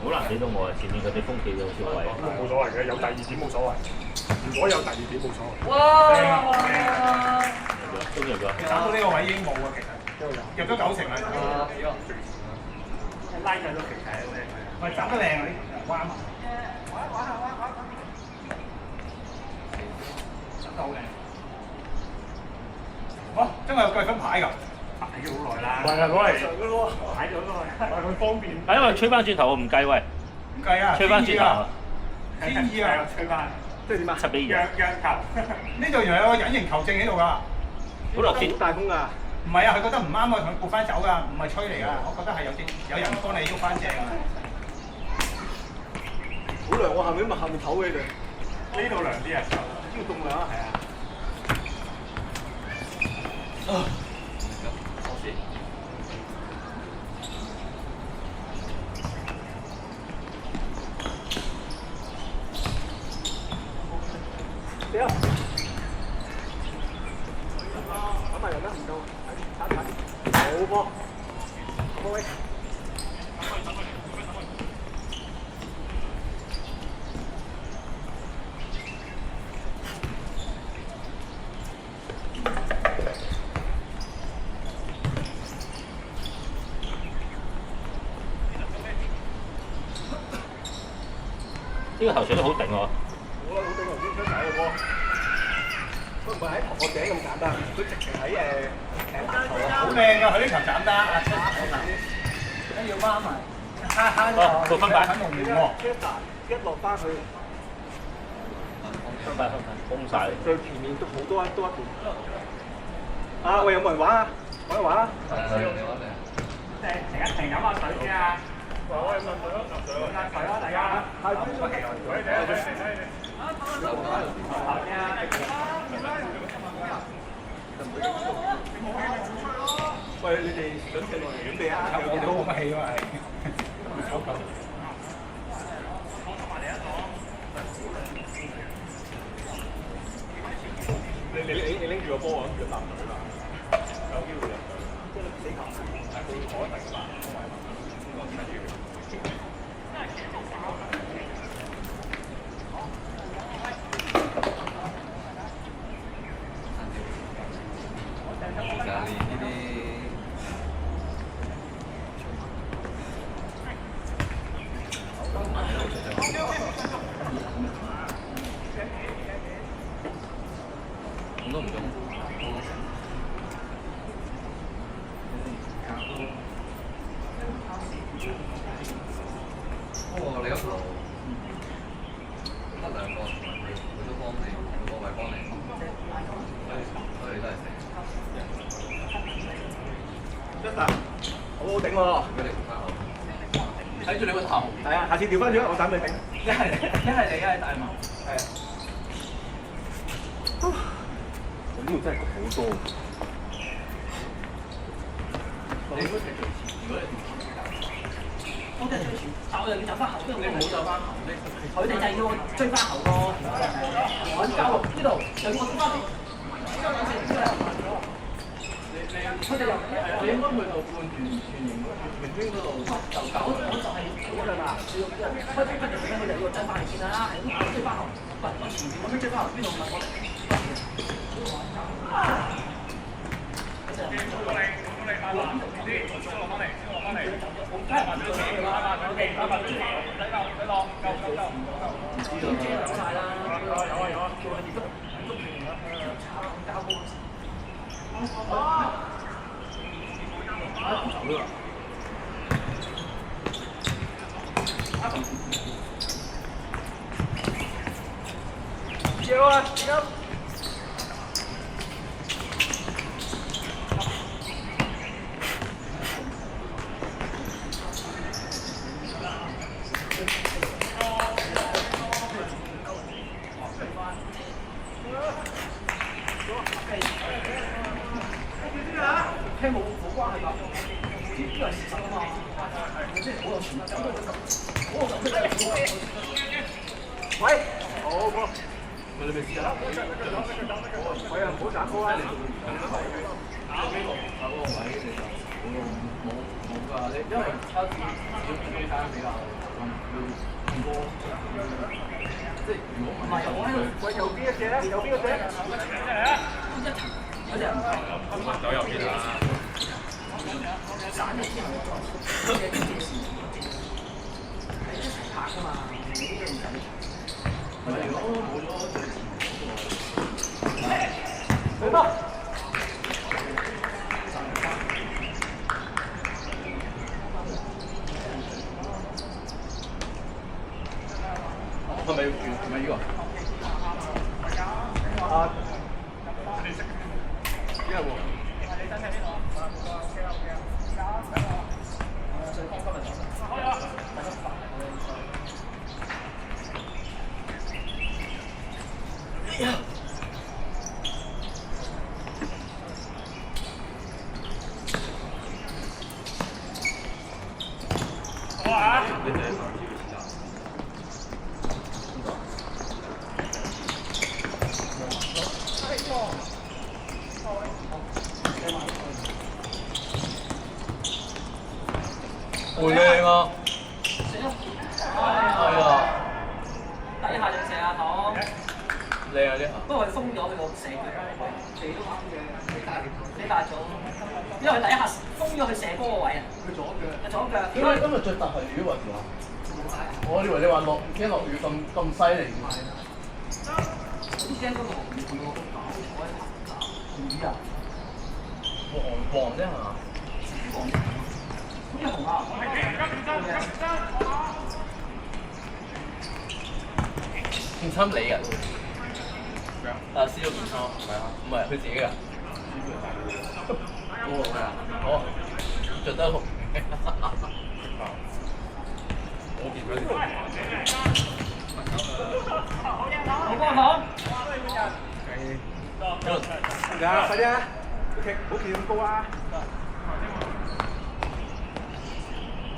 好難俾到我啊！前面佢哋風企有少位。冇所謂嘅，有第二點冇所謂。如果有第二點冇所謂。哇！都入咗。打到呢個位已經冇啊，其實入咗90啦。拉上都其實係喂，斬得靚啊！呢條彎。斬得好靚。好，真係有計分牌㗎。擺咗好耐啦。唔係啊，攞嚟擺咗好耐。佢方便。因為吹翻轉頭我唔計喂。唔計啊！吹翻轉頭啊！天意啊！吹翻。即係點啊？ 7比2。讓球。呢度原來有個隱形球證喺度㗎。好落先。大風㗎。唔係啊，佢覺得唔啱啊，同佢撥翻走㗎，唔係吹嚟㗎。我覺得係有人幫你喐翻正啊。好涼喎，下面唞嘅佢。呢度涼啲啊？呢度凍涼啊，係啊。屌！咁埋人啦，唔夠，好波，好位。呢個頭水都好頂喎。好啦，好頂頭先出嚟嘅波。佢唔係喺頭殼頂咁簡單，佢直情喺頂頭啊！好靚㗎，佢呢球斬得啊！跟住要彎埋，蝦個分擺很容易喎。一落翻去，分擺封晒。最前面都好多一段。啊喂，有冇人玩啊？玩一玩啊！停一停，飲下水先啊！飲下水啦，大家。喂，你哋準備啊？我都冇乜氣啊，係。你拎住個波啊，要搭隊嘛，有機會入隊。死球，係好可能㗎。咁都唔用。不過你一路得2個，佢都幫你，佢個位幫你，所以都係死。好好頂喎！如果你唔翻我，睇住你個頭。係啊，下次調翻轉，我斬你頂。一係你，一係大文。係啊。呢度真係焗好多。你應該踢最前，如果你我踢最前，但我又要走翻後，你唔好走翻後，佢哋就係要我追翻後咯。我交落呢度，又要我追翻嚟。佢哋又你應該去到半圓形明圈嗰度就搞，我就係嗰兩下，開踢佢哋要追翻嚟先啦，係咁追翻後，我前面咁樣追翻後，邊度唔係我哋？要啊！要。聽冇關係㗎，呢個係事實啊嘛，即係好有錢，走到佢咁，好有感覺嘅。喂，好波，咪你咪試下。喂啊，唔好斬波啊！打嗰個位其實冇㗎，你因為他自己中間比較要多，即係如果唔係我喺度，喂，右邊一隻咧，右邊嗰隻。嗰隻唔係。走右邊啊！散咗之後，有啲電視係一齊拍㗎嘛，呢個唔使。如果冇咗最前嗰個，去吧。係咪呢個？啊，因為喎。好靚啊！係啊，第一下就射下堂，靚啊呢下。不過佢封咗佢個射腳，射都啱嘅，你大咗，因為佢第一下封咗佢射波個位啊。佢左腳。左腳。點解今日最突係雨喎？我以為你話落雨咁犀利嘅。好驚嗰個紅褲喎，搞錯啊！雨啊！黃啫係嘛？好似紅啊！件衫你啊？啊，撕咗件衫，唔係啊，唔係佢自己㗎。哦，係啊，哦，着得好。我見嗰啲。好波堂。呀，快啲啊！好企咁高啊！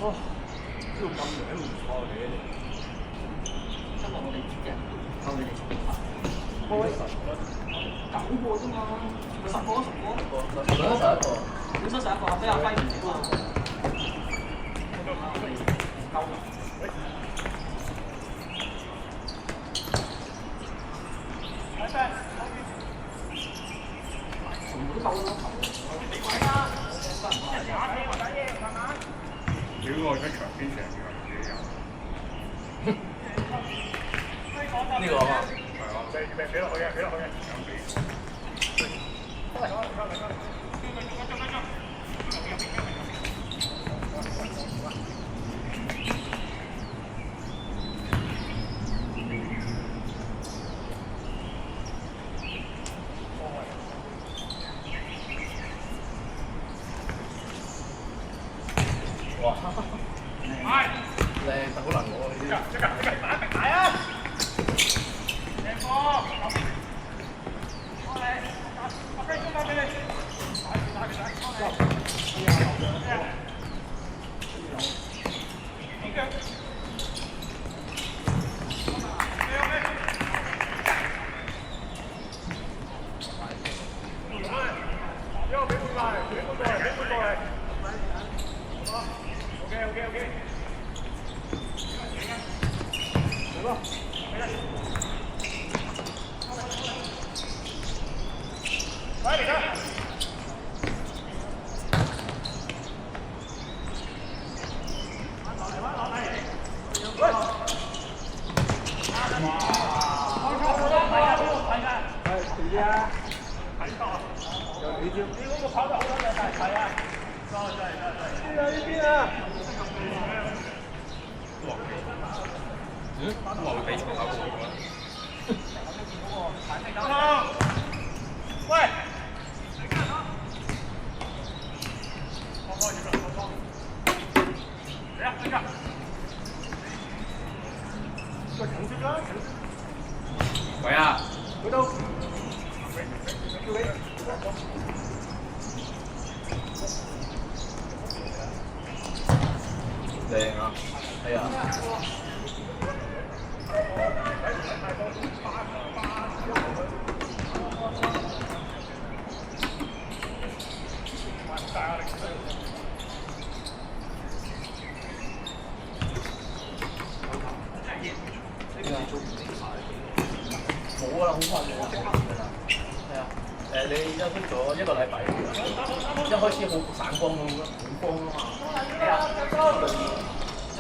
哦，呢度咁樣唔錯嘅。今日我哋嘅靠你哋9個啫嘛，10個。本身11個，俾阿輝唔少啊。夠啦。全部都夠啦。屌我喺場邊成日呢個啊嘛。係啊，俾落去嘅，哇！靚，好難攞呢啲。喂啊！去到。係啊。冇啦，好快冇啦。係啊，你休息咗1個禮拜，一開始好散光咁，好光啊嘛。係啊，做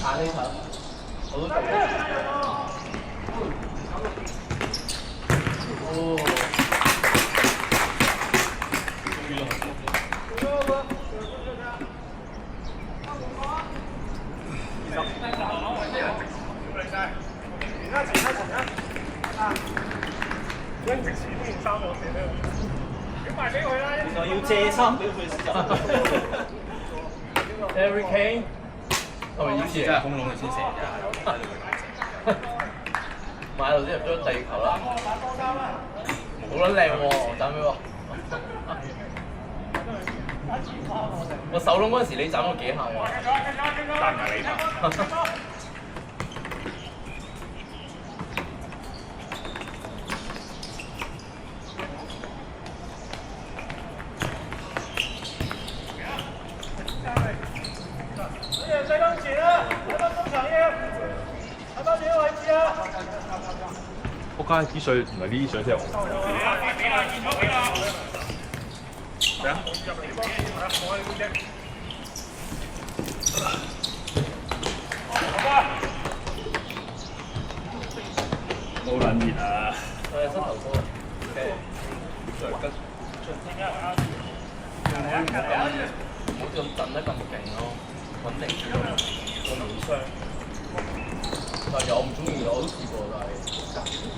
眼呢頭，我都做。哦。原來要借衫俾佢入。Harry Kane，係咪以前真係空籠佢先射啫。買到先入咗第二球啦，好撚靚喎，斬俾我。我手窿嗰陣時，你斬咗幾下㗎？但唔係你打。我家啲水唔係呢啲水先係我。咩啊？好撚熱啊！膝頭哥。唔好咁震得咁勁咯，穩定啲咯，個腦傷。但係我唔中意，我都試過，但係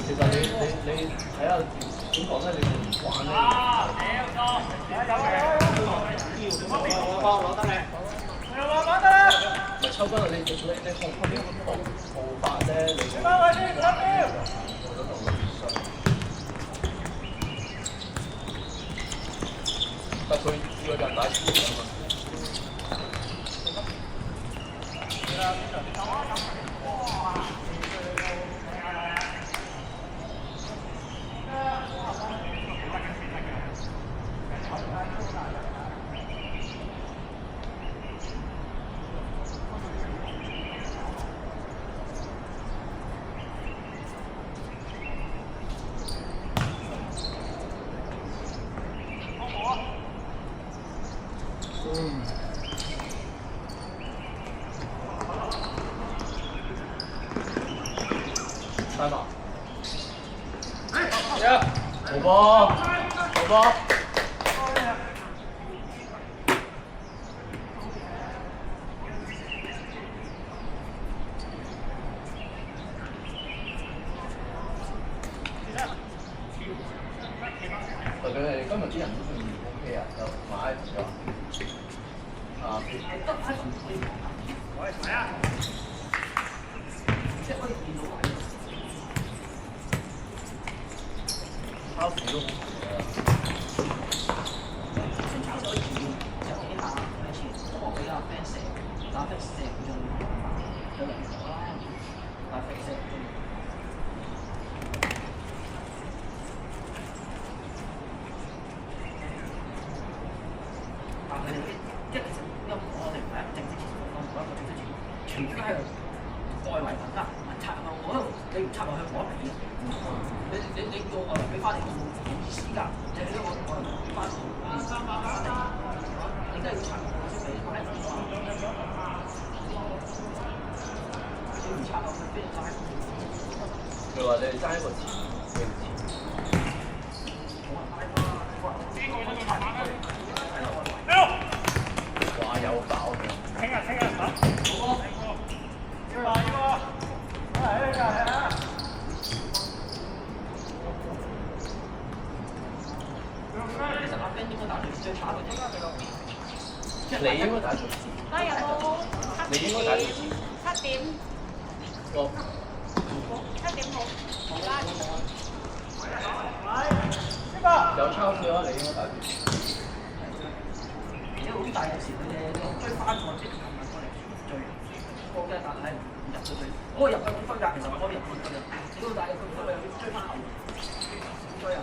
其實你睇下點講咧，你會唔慣咧。唔係抽筋啊！你控嗰啲步伐咧，你但佢要人大超啊嘛。三碼，好波，好波。特別係今日啲人都算 OK 啊，有買咗啊。抄詞都好嘅。先炒咗2就幾下一次，不過比較 fans 打 fans 射唔中，有人球啦，打 fans 射唔中。但係一直因我哋唔係一個正式前鋒，唔係一個正式前鋒，全部都係外圍品啦，插落我度，你唔插落去我嚟嘅。你叫我俾翻嚟冇意思㗎，你俾我俾翻嚟，你都係要插落先俾翻嚟㗎嘛。你唔插落去邊度爭？佢話你哋爭一個字，幾字？哇！有爆嘅。聽啊！好波。其實阿 Ben 應該打最差嗰啲。你應該打最字。加油！你應該打最字。7點。哦。7點好。好啦。有抄水啊！你應該打最字。但係有時佢哋追翻賽即係咁樣過嚟追，我嘅但係唔入到去，我入去分㗎，其實我入去分㗎，屌但係佢又要追翻後，追啊！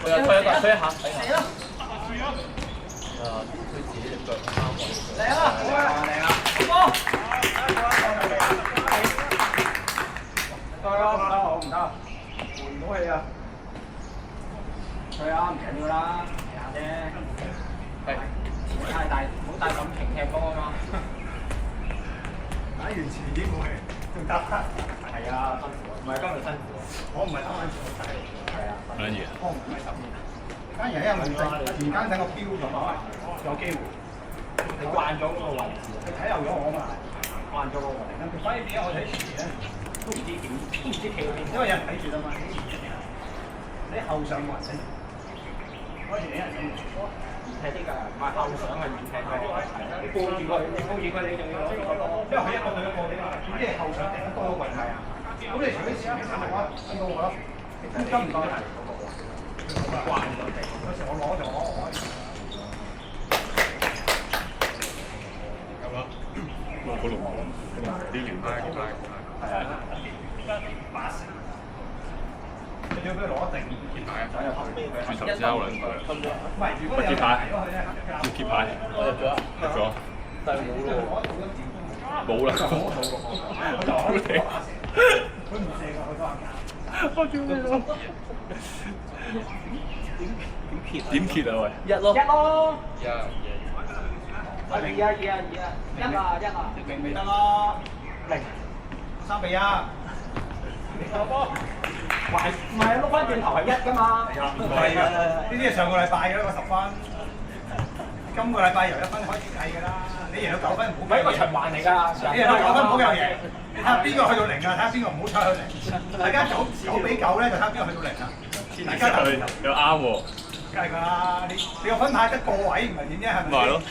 我又推一個，推一下，睇下。嚟啦！啊，佢自己隻腳啱位。嚟啦！嚟啦！好波！唔得，換唔到氣啊！佢啊，唔緊要啦，嚟下啫。係。太大，唔好帶感情踢波啊嘛。打完前已經冇氣，仲得。係啊，辛苦啊！唔係今日辛苦啊！我唔係打緊球仔。係啊。乜嘢？我唔係10年。反而因為突然間等個標咗啊，有機會。你慣咗嗰個位置，你睇漏咗我嘛？慣咗嗰個位置。反而點解我睇前面咧？都唔知點，都唔知企到邊。因為有人睇住啊嘛。你後上冇人睇。嗰時你人睇住。踢啲㗎，唔係後上係唔踢嘅。你抱住佢，你仲要攞住個波。因為佢一個對一個呢嘛，點知係後上頂多個位係啊？咁你除非前面嘅話，揾到我咯。跟唔到係嗰個喎。慣咗地，有時我攞咗我可以。咁咯，好龍啲原派係啊。你要俾佢攞一定揭牌啊！轉頭之後兩隊。唔係，如果你有牌咗佢咧，要揭牌。我入咗啊！入咗。但係冇咯。冇啦。佢唔射㗎，佢都話。我屌你老！點揭啊喂？一咯。一咯。一。2未得咯，3比1。個波，唔係碌翻轉頭係1㗎嘛？唔係㗎，呢啲係上個禮拜嘅啦，個10分。今個禮拜由1分開始計㗎啦。你贏到9分唔好計。唔係一個循環嚟㗎。你贏到9分唔好有贏。你睇下邊個去到0啊？睇下邊個唔好踩去0。大家9比9咧，就睇下邊個去到0啊。大家又啱喎。梗係㗎啦，你個分派得個位唔係點啫？係咪？咪係咯。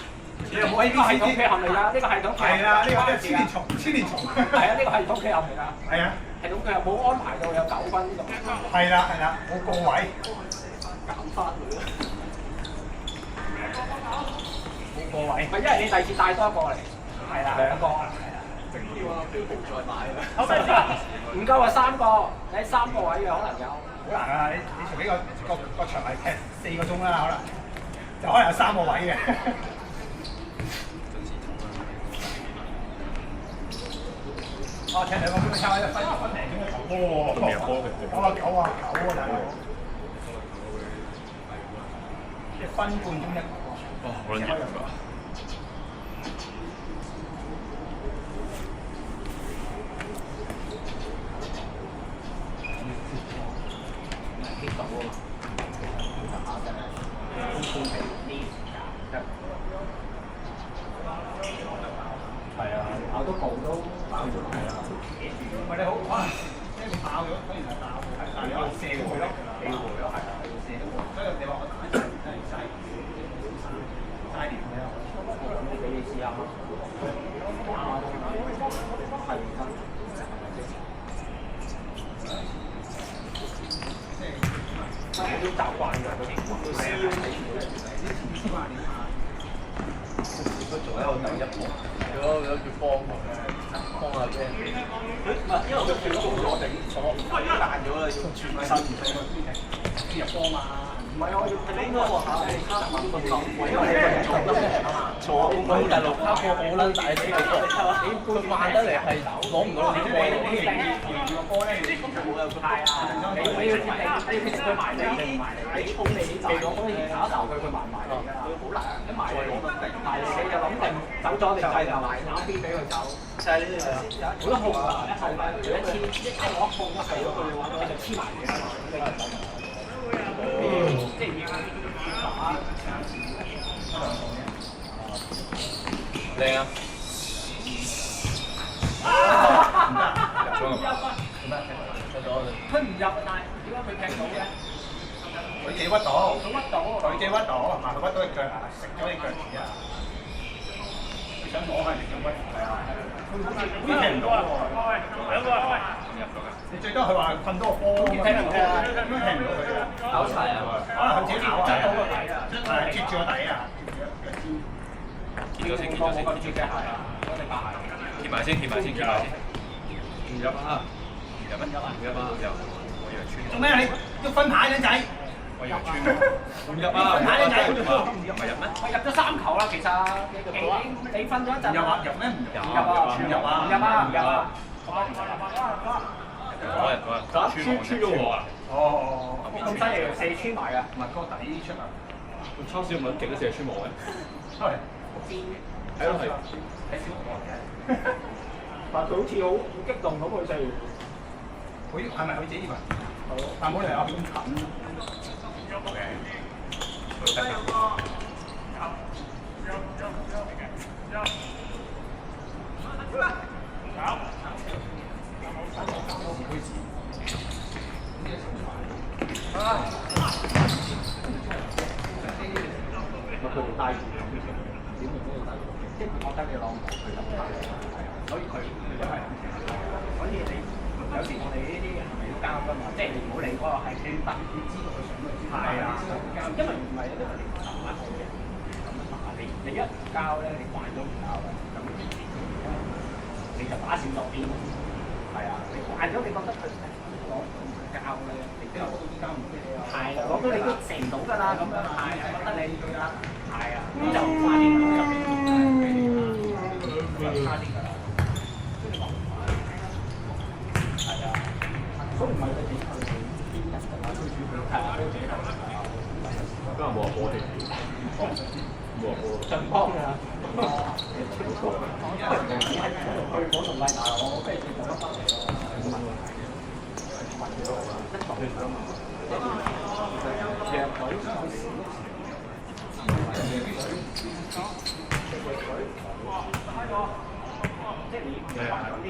你又冇喺呢個系統企合嚟㗎，呢個系統係啦，呢個係千年蟲，千年蟲。係啊，呢個系統企合嚟㗎。係啊。系統佢又冇安排到有9分呢度。係啦係啦，冇個位。減翻佢咯。冇個位。唔係因為你第二次帶多一個嚟。係啦，2個。要啊，標圖再大啊！好咪先？唔夠啊3個，你3個位嘅可能有。好難啊！你除非個場係踢4個鐘啦，可能就可能有3個位嘅。我踢2個鐘差一分零鐘嘅球波喎。咁入波嘅。9啊大佬。1分半鐘一個。哇！好撚熱㗎。係啊，跑到步都爆咗係啊。唔係你好，可能即係爆咗，雖然係爆，但係你射佢咯，機會咯，係啊，要射到。所以你話我打真係嘥年嘅。我俾你試下。係。都習慣㗎，都試要睇住佢仲喺度第一步，有叫幫下啫。唔係，因為佢跳高咗定錯彈咗啦，要轉身入波嘛。唔係我要係呢個喎嚇，因為你做得錯，佢第6卡過好撚大隻嘅波，佢慢得嚟係攞唔到啲波。個波咧，冇有太啊！你要決定，你佢埋你，你衝你就攞嗰啲打頭佢埋嚟㗎啦，好難一埋嚟埋嚟你就諗定走咗定係就埋打邊俾佢走。就係呢啲好多控啊！一後咪一黐一攞控一係咗佢嘅話，佢就黐埋嘅。即係要打。啊？佢唔入啊，但係點解佢踢到嘅？佢自己屈到，佢自己屈到，係嘛？佢屈到隻腳啊，食咗隻腳趾啊！佢想攞翻隻腳屈，係啊，佢好似踢唔到喎。你最多佢話瞓多個波，踢唔到啊，點解踢唔到佢啊？拗柴啊！可能佢自己咬啊，到個底啊，係接住個底啊。見咗先，見咗先。貼埋先，貼埋先，貼埋先。唔入啊！唔入乜？唔入啊！入。我以為穿。做咩啊？你要分牌靚仔？我以為穿。唔入啊！分牌靚仔，唔入咩？我入咗3球啦，其實你瞓咗一陣。入啊？入咩？唔入啊？唔入啊？唔入啊？唔入啊？穿咗我啊！哦，咁犀利，射穿埋㗎。唔係個底出啊！超市唔係勁都射穿我嘅。係。係咯係。但佢好似好激動咁去射完。佢係咪佢自己以為？但冇理由咁近。佢哋帶住。我覺得你攞唔到佢咁大，所以佢都係咁。所以你有時我哋呢啲係咪要交㗎嘛？即係你唔好理嗰個係你特別知道佢想乜先。係啊，因為唔係因為你打好嘅，咁打你一唔交咧，你慣咗唔交啦，咁你就打少咗啲。係啊，你慣咗你覺得佢攞唔交咧，你都交唔到啊。係啊，攞到你都射唔到㗎啦，咁樣係啊，覺得你係啊，咁就快啲入嚟。差啲㗎啦，係啊，所以唔係你哋佢哋邊人㗎嘛，最主要係啊，都自己係啊。今日冇話波添，冇話波。進波㗎，去嗰度咪打我，跟住就乜乜嚟咯。即係你唔係話嗰啲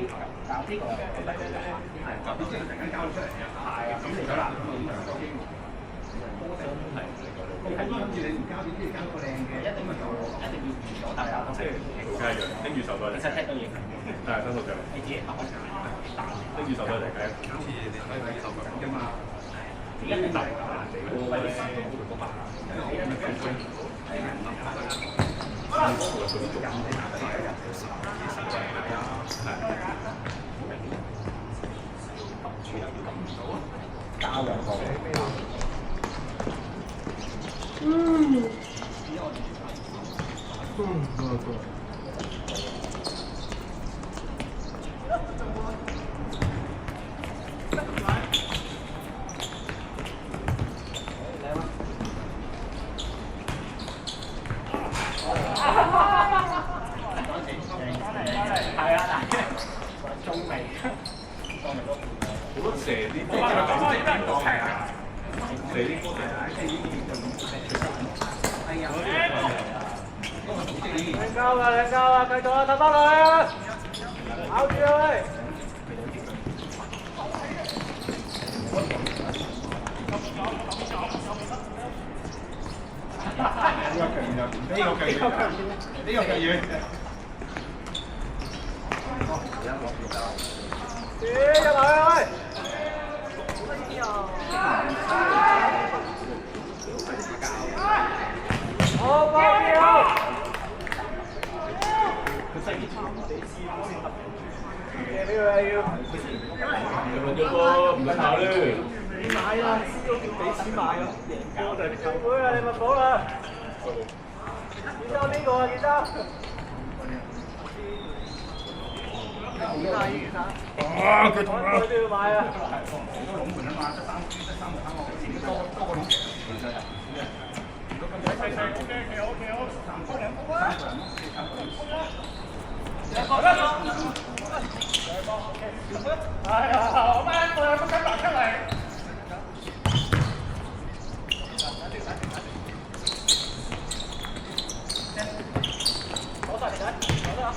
教呢個，係教啲即係突然間交出嚟嘅，係啊，咁你就難咁啊，多機會。係跟住你唔交點知你交個靚嘅，一定要預咗，但係即係梗係嘅，跟住手袋嚟。其實踢到贏，係新手腳。你自己打開跟住手袋嚟嘅，好似你可以睇手腳㗎嘛。一定大。交兩個。係啊，中味。好多蛇啲波，係啊，蛇啲波係啊。靚交啊，靚交啊，繼續啊，打翻落去啊！咬住啊喂！呢個計遠。入嚟喂！好波票！俾佢要。唔使考慮。你買啦，輸咗要俾錢買咯，贏波就係球會啦，利物浦啦。見到邊個啊？見到？啊！佢痛啊！佢都要買啊！好多龍門啊嘛，得三個坑我，前面多個龍門。係啊，我班我有個想拔出嚟。攞晒嚟睇，攞得啊！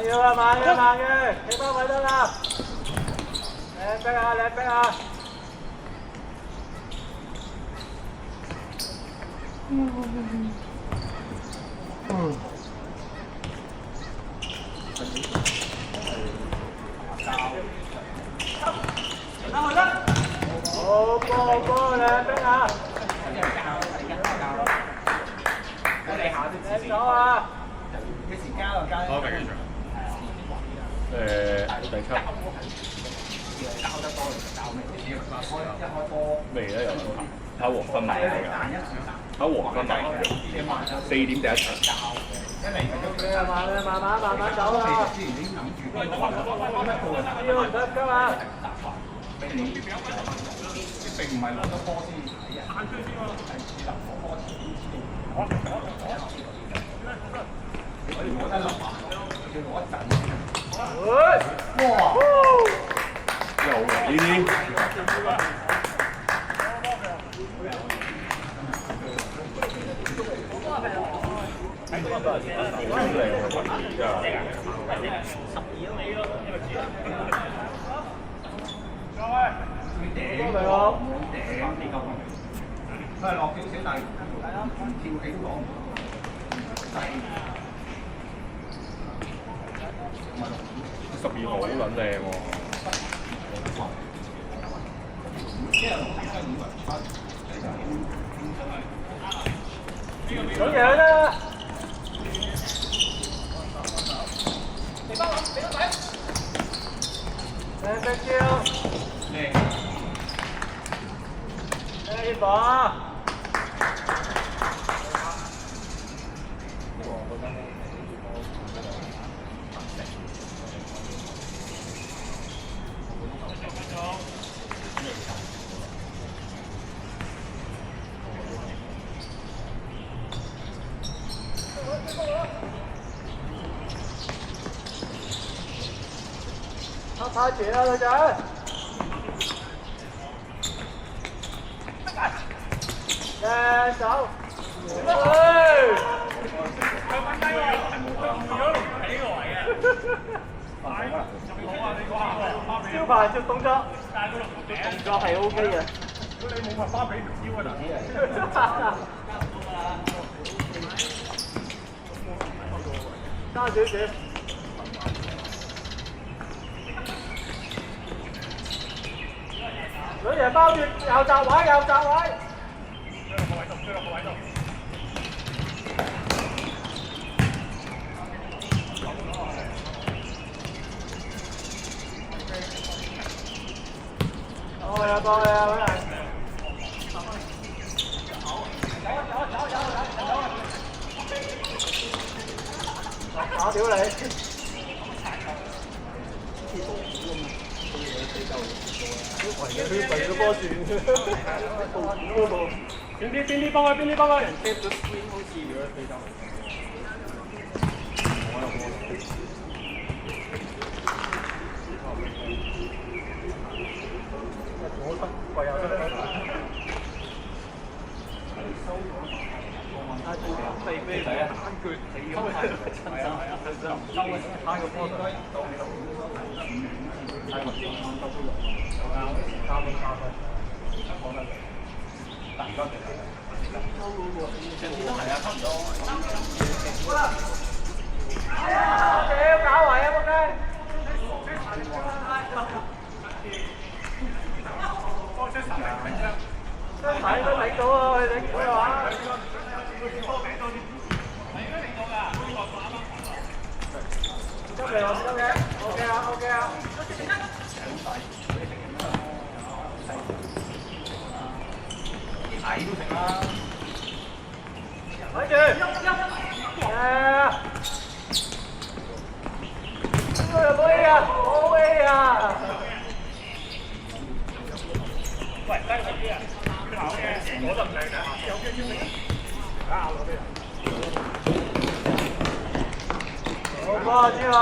要啊，慢嘅慢嘅，企翻位得啦。靚逼啊靚逼啊！好波靚逼啊！靚手啊！幾時加啊？加。我明第七。交得多就交咩？一開波未咧又睇黃昏埋嚟㗎，睇黃昏埋嚟4點第一場。慢走啊！之前已經諗住嗰個要唔得㗎嘛？並唔係攞得波先睇啊！係入波前可以攞得落啊！要攞一陣。哇！又嚟呢啲。佢係落少少，但係跳起都講唔到。12號好撚靚喎。想贏啦！靚隻招，靚把。太遲啦，女仔！靚手！招牌接動作，動作係 OK 嘅。如果你冇辦法俾條腰啊，爭少少。女爺包住右閘位，右閘位。過去啊，打屌你！佢個波轉，邊啲幫佢，邊啲幫佢。貼咗 screen 好似如果飛走。唯有飛飛第一眼腳死咁係，係啊，真係收嘅，攤個波應該到你度。係咪先？三分。講得大家其實係啊，差唔多。屌搞圍啊！仆街！睇都領到啊！你領到嘅話，得嘅，OK 啊。睇都食啦。睇住，呢個又冇 A 啊，冇 A 啊！喂，低嗰啲啊！我就唔靚嘅，有機會咬落啲。好波之後，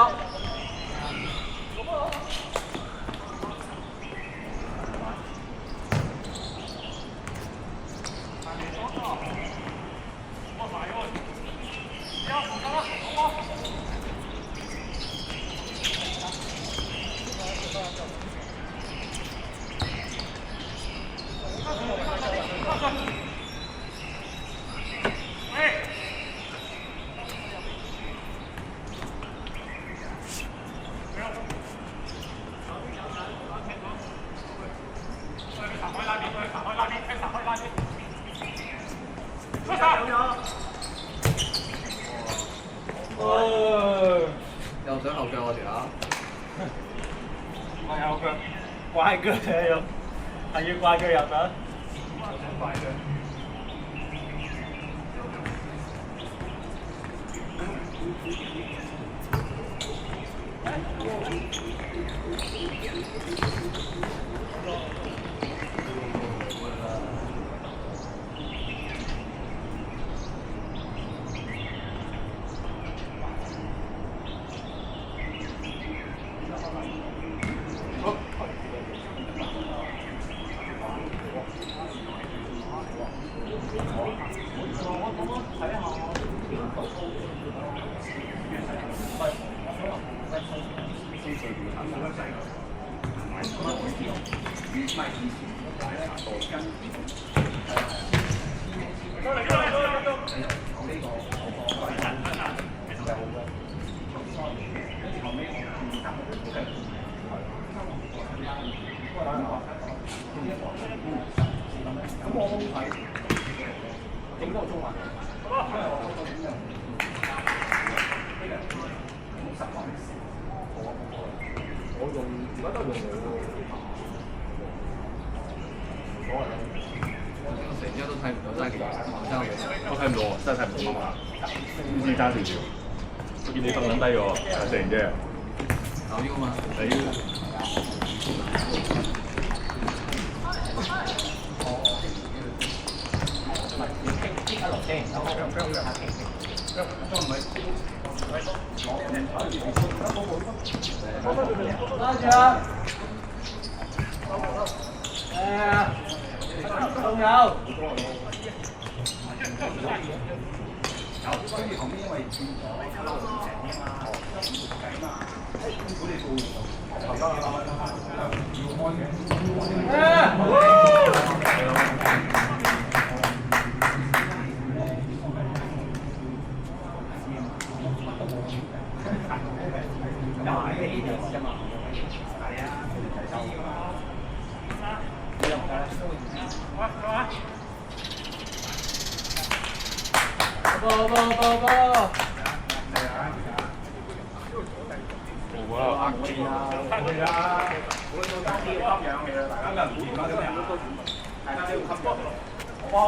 後腳我條友。我有腳，怪腳嘅要，係要怪腳入啊！快嘅。而家都睇唔到，真係我睇唔到喎，真係睇唔到啊！唔知爭少少。我見你瞓緊低咗，突然啫。搞呢個嘛？拉住啊！仲有。哇！